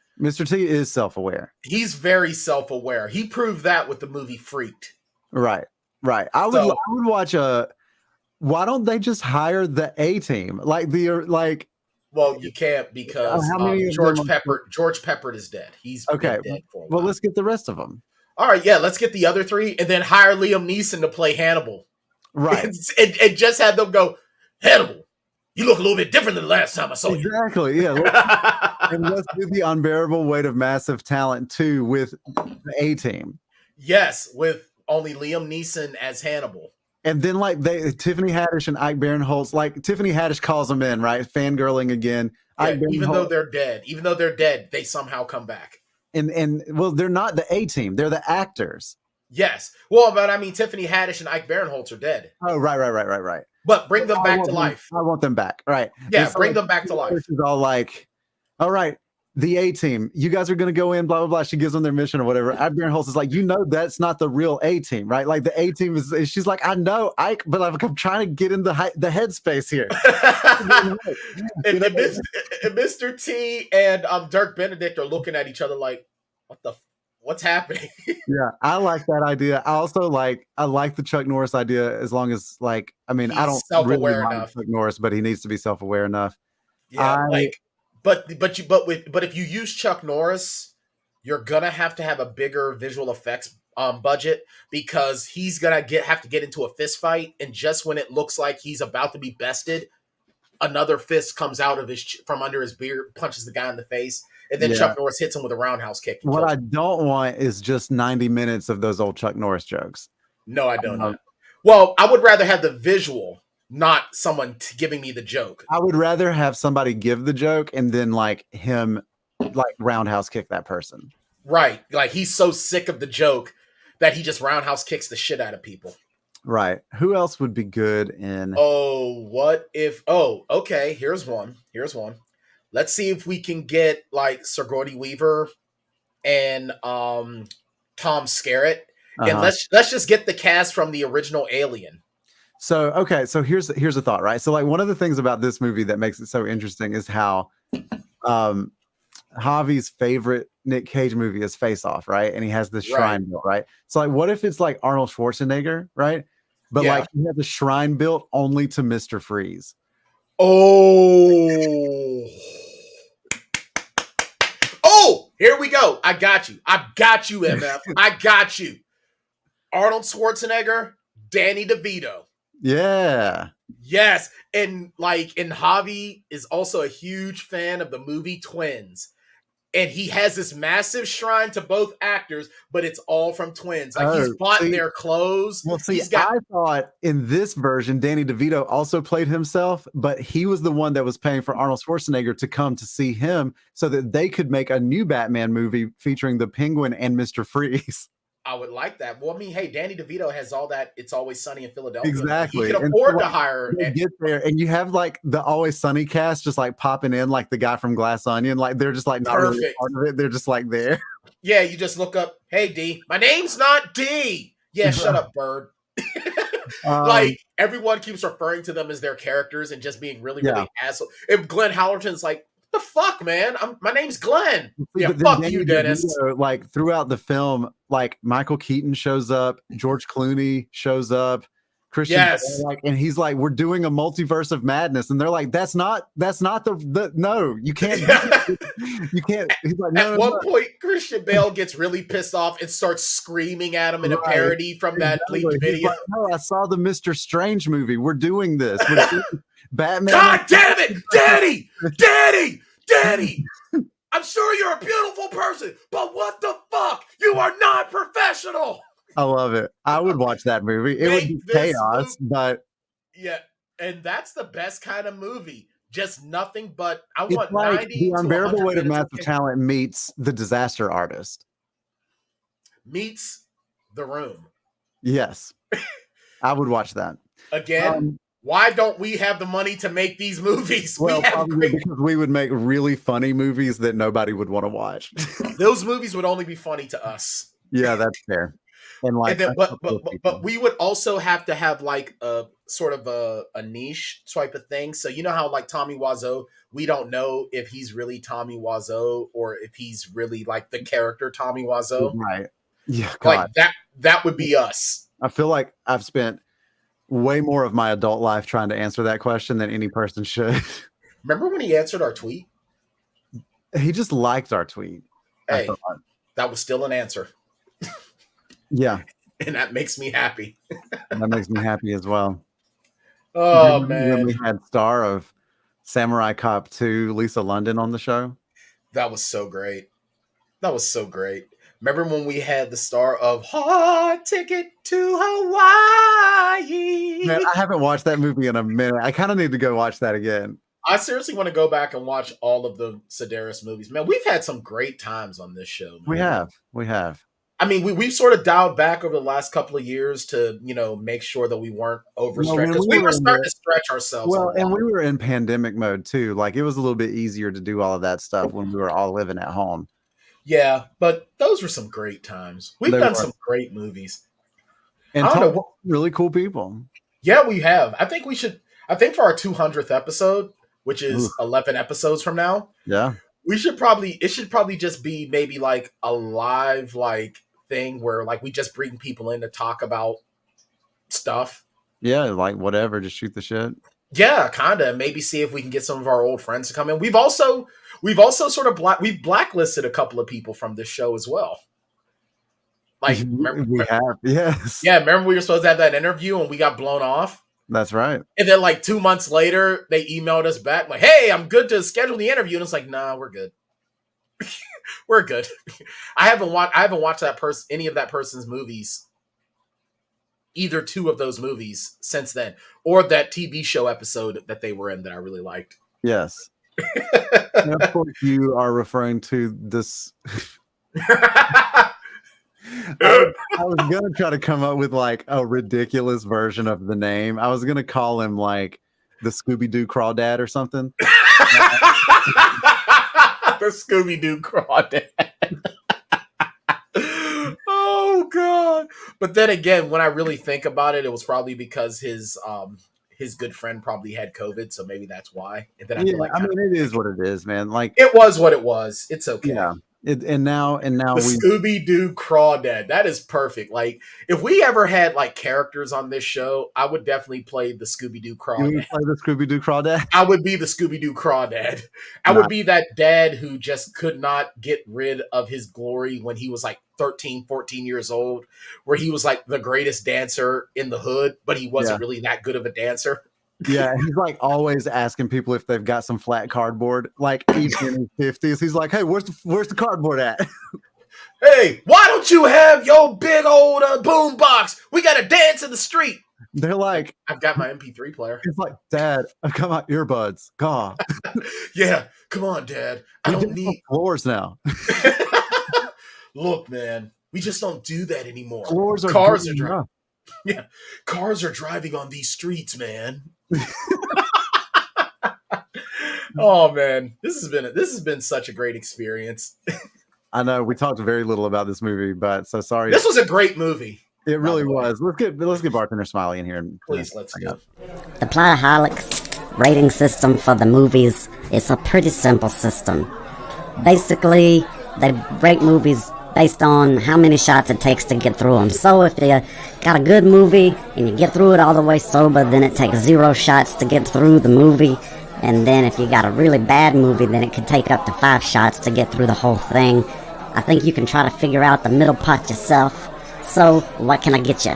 self-aware. He's very self-aware. He proved that with the movie Freaked. Right. I would watch why don't they just hire the A-team? Well, you can't, because George Pepper is dead. He's okay. Dead for a while. Well, let's get the rest of them. All right, yeah, let's get the other 3 and then hire Liam Neeson to play Hannibal. Right. and just have them go, Hannibal, you look a little bit different than the last time I saw you. Exactly, yeah. And let's do The Unbearable Weight of Massive Talent 2 with the A-team. Yes, with only Liam Neeson as Hannibal. And then like Tiffany Haddish and Ike Barrinholtz, like Tiffany Haddish calls them in, right? Fangirling again. Yeah, even though they're dead, they somehow come back. And well, they're not the A-team, they're the actors. Yes. Well, but I mean, Tiffany Haddish and Ike Barrinholtz are dead. Oh, right. But bring them back to life. I want them back. Right. Yeah, bring them back to life. She's all like, all right, the A-team, you guys are going to go in, blah, blah, blah. She gives them their mission or whatever. Ike Barrinholtz is like, that's not the real A-team, right? Like, the A-team she's like, I know, Ike, but I'm trying to get in the headspace here. and Mr. T and Dirk Benedict are looking at each other like, what's happening? Yeah, I like that idea. I also like the Chuck Norris idea, as long as, like, I mean, I don't really like Chuck Norris, but he needs to be self-aware enough. Yeah, But if you use Chuck Norris, you're gonna have to have a bigger visual effects budget, because he's gonna have to get into a fist fight, and just when it looks like he's about to be bested, another fist comes out of from under his beard, punches the guy in the face, and then Chuck Norris hits him with a roundhouse kick. What I don't want is just 90 minutes of those old Chuck Norris jokes. No, I don't. Well, I would rather have the visual, not someone giving me the joke. I would rather have somebody give the joke and then like him like roundhouse kick that person. Right. Like, he's so sick of the joke that he just roundhouse kicks the shit out of people. Right. Who else would be good in? Okay. Here's one. Let's see if we can get like Sigourney Weaver and Tom Skerritt. And let's just get the cast from the original Alien. So, okay, so here's a thought, right? So, like, one of the things about this movie that makes it so interesting is how Javi's favorite Nick Cage movie is Face Off, right? And he has this shrine built, right? So, like, what if it's like Arnold Schwarzenegger, right? But like, he has a shrine built only to Mr. Freeze. Oh, here we go. I got you, MF. I got you. Arnold Schwarzenegger, Danny DeVito. Yeah. Yes. And Javi is also a huge fan of the movie Twins. and he has this massive shrine to both actors, but it's all from twins. Like he's bought their clothes. Well, see, I thought in this version, Danny DeVito also played himself, but he was the one that was paying for Arnold Schwarzenegger to come to see him so that they could make a new Batman movie featuring the Penguin and Mr. Freeze. I would like that. Well, I mean, hey, Danny DeVito has all that. It's Always Sunny in Philadelphia. Exactly. He can afford to hire. Get there, and you have like the Always Sunny cast just like popping in, like the guy from Glass Onion. Like they're just like not really part of it. They're just like there. Yeah, you just look up. Hey, D, my name's not D. Yeah, shut up, bird. Like everyone keeps referring to them as their characters and just being really asshole. And Glenn Hallerton's like, the fuck, man? My name's Glenn. Yeah, fuck you, Dennis. Like throughout the film, like Michael Keaton shows up, George Clooney shows up, Christian, and he's like, we're doing a multiverse of madness, and they're like, that's not the no, you can't, you can't. He's like, no. At one point, Christian Bale gets really pissed off and starts screaming at him in a parody from that leaked video. Like, no, I saw the Mr. Strange movie. We're doing this. Batman. God damn it, Daddy! I'm sure you're a beautiful person, but what the fuck? You are not professional. I love it. I would watch that movie. It would be chaos, but yeah, and that's the best kind of movie. Just nothing but I want like 90 The Unbearable Weight of Massive Talent meets The Disaster Artist. Meets The Room. Yes. I would watch that. Again, why don't we have the money to make these movies? Well, probably because we would make really funny movies that nobody would want to watch. Those movies would only be funny to us. Yeah, that's fair. And like, but we would also have to have like a sort of a niche type of thing. So you know how like Tommy Wiseau, we don't know if he's really Tommy Wiseau or if he's really like the character Tommy Wiseau. Right. Yeah. God. Like that would be us. I feel like I've spent way more of my adult life trying to answer that question than any person should. Remember when he answered our tweet? He just liked our tweet. Hey, that was still an answer. Yeah. And that makes me happy. That makes me happy as well. Oh, man. When we had star of Samurai Cop 2, Lisa London on the show. That was so great. Remember when we had the star of Hot Ticket to Hawaii? Man, I haven't watched that movie in a minute. I kind of need to go watch that again. I seriously want to go back and watch all of the Sedaris movies. Man, we've had some great times on this show. Man. We have. I mean, we've sort of dialed back over the last couple of years to, make sure that we weren't overstretched. Because we were starting to stretch ourselves. Well, and we were in pandemic mode too. Like it was a little bit easier to do all of that stuff when we were all living at home. Yeah, but those were some great times. We've done some great movies. And really cool people. Yeah, we have. I think for our 200th episode, which is 11 episodes from now. Yeah. It should probably just be maybe like a live like thing where like we just bring people in to talk about stuff. Yeah, like whatever, just shoot the shit. Yeah, kind of. Maybe see if we can get some of our old friends to come in. We've also sort of we've blacklisted a couple of people from this show as well. Like we have, yes. Yeah, remember we were supposed to have that interview and we got blown off? That's right. And then like 2 months later, they emailed us back like, "Hey, I'm good to schedule the interview." And it's like, "Nah, we're good." We're good. I haven't watched any of that person's movies, either two of those movies since then, or that TV show episode that they were in that I really liked. Yes. And of course, you are referring to this. I was gonna try to come up with like a ridiculous version of the name. I was gonna call him like the Scooby-Doo Crawdad or something. The Scooby-Doo Crawdad. Oh god! But then again, when I really think about it, it was probably because his good friend probably had COVID, so maybe that's why. And then it is what it is, man. Like it was what it was. It's okay. Yeah. And now the Scooby-Doo Crawdad. That is perfect. Like if we ever had like characters on this show, I would definitely play the Scooby-Doo Crawdad. You would play the Scooby-Doo Crawdad? I would be the Scooby-Doo Crawdad. I would be that dad who just could not get rid of his glory when he was like 13, 14 years old, where he was like the greatest dancer in the hood, but he wasn't really that good of a dancer. Yeah, he's like always asking people if they've got some flat cardboard. Like even in his 50s, he's like, "Hey, where's the cardboard at?" Hey, why don't you have your big old boom box? We got to dance in the street. They're like, I've got my MP3 player. It's like, Dad, I've got my earbuds. God. Yeah, come on, Dad. I don't need floors now. Look, man, we just don't do that anymore. Cars are driving. Yeah, cars are driving on these streets, man. Oh man, this has been such a great experience. I know we talked very little about this movie, but so sorry. This was a great movie. It really was. Let's get Bartender Smiley in here. Please, let's go. The Plotaholics rating system for the movies is a pretty simple system. Basically, they rate movies based on how many shots it takes to get through them. So if you got a good movie and you get through it all the way sober, then it takes 0 shots to get through the movie. And then if you got a really bad movie, then it could take up to 5 shots to get through the whole thing. I think you can try to figure out the middle part yourself. So, what can I get you?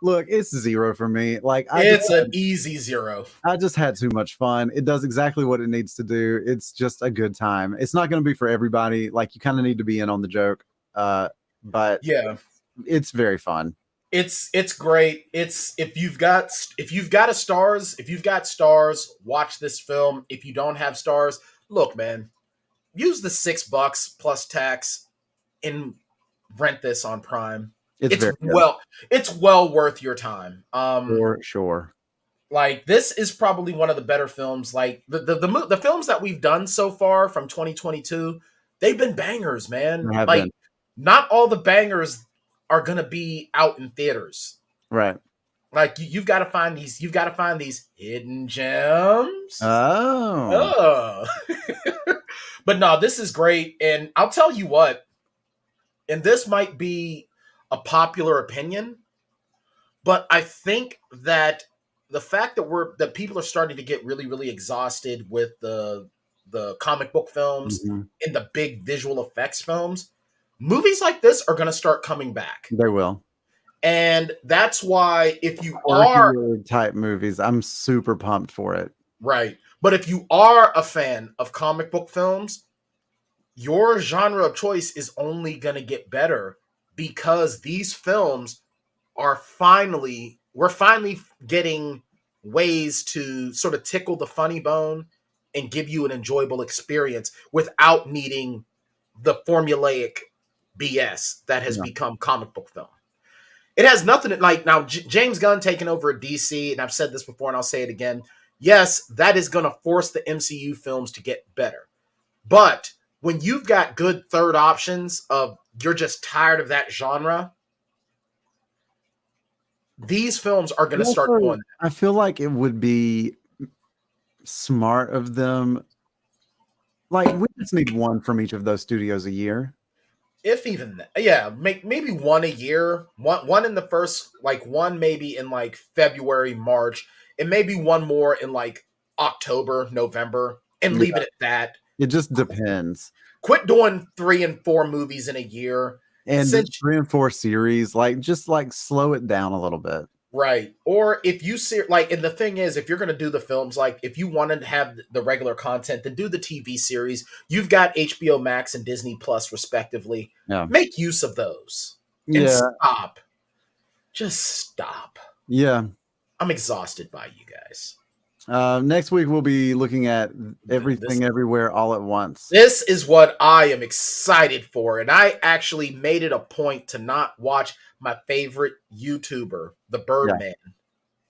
Look, it's 0 for me. Like it's an easy 0. I just had too much fun. It does exactly what it needs to do. It's just a good time. It's not going to be for everybody. Like you kind of need to be in on the joke. But yeah, it's very fun. It's great. It's if you've got stars, watch this film. If you don't have stars, look, man, use the $6 plus tax and rent this on Prime. It's well worth your time. For sure. Like this is probably one of the better films. Like the films that we've done so far from 2022, they've been bangers, man. Like not all the bangers are gonna be out in theaters, right? Like you've got to find these. You've got to find these hidden gems. Oh. But no, this is great, and I'll tell you what. And this might be a popular opinion, but I think that the fact that people are starting to get really, really exhausted with the comic book films and the big visual effects films, movies like this are going to start coming back. They will. And that's why if you are type movies, I'm super pumped for it. Right. But if you are a fan of comic book films, your genre of choice is only going to get better because these films we're finally getting ways to sort of tickle the funny bone and give you an enjoyable experience without needing the formulaic BS that has become comic book film. It has nothing to, like, now James Gunn taking over at DC, and I've said this before and I'll say it again. Yes, that is going to force the MCU films to get better. But when you've got good third options of you're just tired of that genre, these films are going to start doing that. I feel like it would be smart of them. Like, we just need one from each of those studios a year. If even that. Yeah, maybe one a year. One in the first, like one maybe in like February, March, and maybe one more in like October, November, and leave it at that. It just depends. Quit doing 3 and 4 movies in a year. And 3 and 4 series, like just like slow it down a little bit. Right. Or if you see, like, and the thing is, if you're going to do the films, like if you want to have the regular content, then do the TV series. You've got HBO Max and Disney Plus, respectively. Yeah. Make use of those. And stop. Just stop. Yeah. I'm exhausted by you guys. Next week, we'll be looking at Everything Everywhere All at Once. This is what I am excited for. And I actually made it a point to not watch my favorite YouTuber, the Birdman,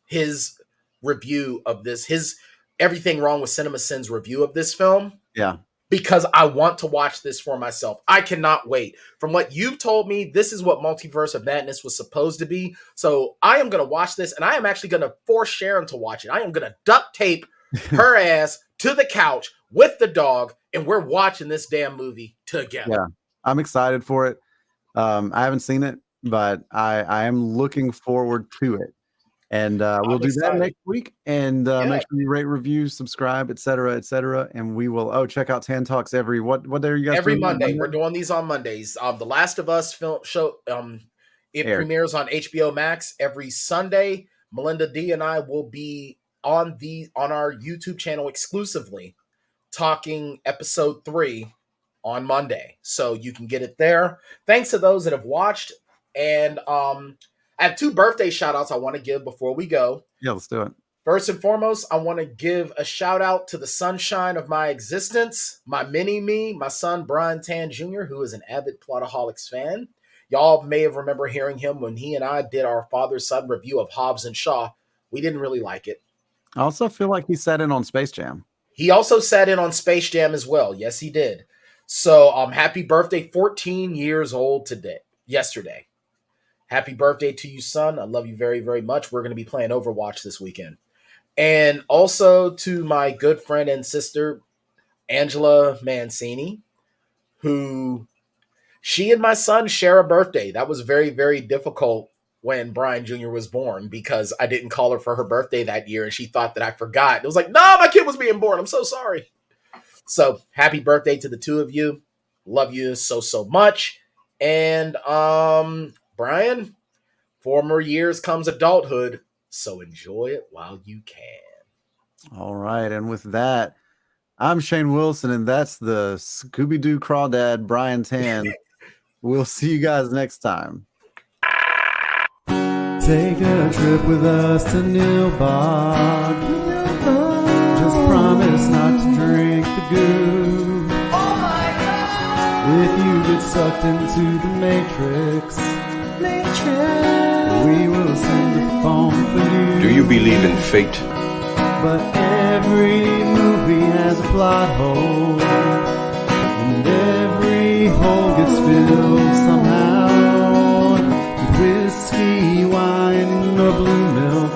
his review of this, his Everything Wrong with Cinema Sins review of this film. Yeah. Because I want to watch this for myself. I cannot wait. From what you've told me, this is what Multiverse of Madness was supposed to be. So I am going to watch this, and I am actually going to force Sharon to watch it. I am going to duct tape her ass to the couch with the dog, and we're watching this damn movie together. Yeah, I'm excited for it. I haven't seen it, but I am looking forward to it. And we'll do that next week. And make sure you rate, review, subscribe, etc., and we will check out Tan Talks every what day are you guys every doing? Monday. We're doing these on Mondays. The Last of Us film show it premieres on HBO Max every Sunday. Melinda D and I will be on our YouTube channel exclusively talking episode 3 on Monday. So you can get it there. Thanks to those that have watched. And I have 2 birthday shout outs I want to give before we go. Yeah, let's do it. First and foremost, I want to give a shout out to the sunshine of my existence, my mini-me, my son, Brian Tan Jr., who is an avid Plotaholics fan. Y'all may have remember hearing him when he and I did our father-son review of Hobbs and Shaw. We didn't really like it. I also feel like he sat in on Space Jam. He also sat in on Space Jam as well. Yes, he did. So happy birthday, 14 years old yesterday. Happy birthday to you, son. I love you very, very much. We're going to be playing Overwatch this weekend. And also to my good friend and sister, Angela Mancini, who she and my son share a birthday. That was very, very difficult when Brian Jr. was born because I didn't call her for her birthday that year and she thought that I forgot. It was like, no, my kid was being born. I'm so sorry. So happy birthday to the 2 of you. Love you so, so much. And Brian, 4 more years comes adulthood. So enjoy it while you can. All right. And with that, I'm Shane Wilson, and that's the Scooby-Doo Crawdad, Brian Tan. We'll see you guys next time. Take a trip with us to Nilbog. Just promise not to drink the goo. Oh my God! If you get sucked into the Matrix, we will send a phone for you. Do you believe in fate? But every movie has a plot hole, and every hole gets filled somehow with whiskey, wine, or blue milk.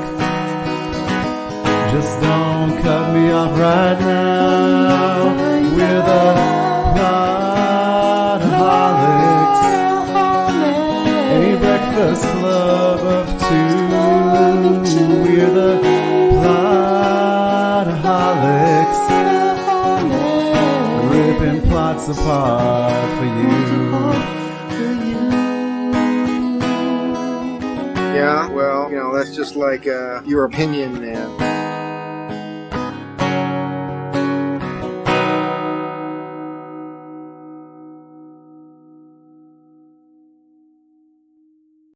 Just don't cut me off right now. We're the Plotaholics, a breakfast club of 2. We're the Plotaholics, ripping plots apart for you. Yeah, well, that's just like your opinion, man.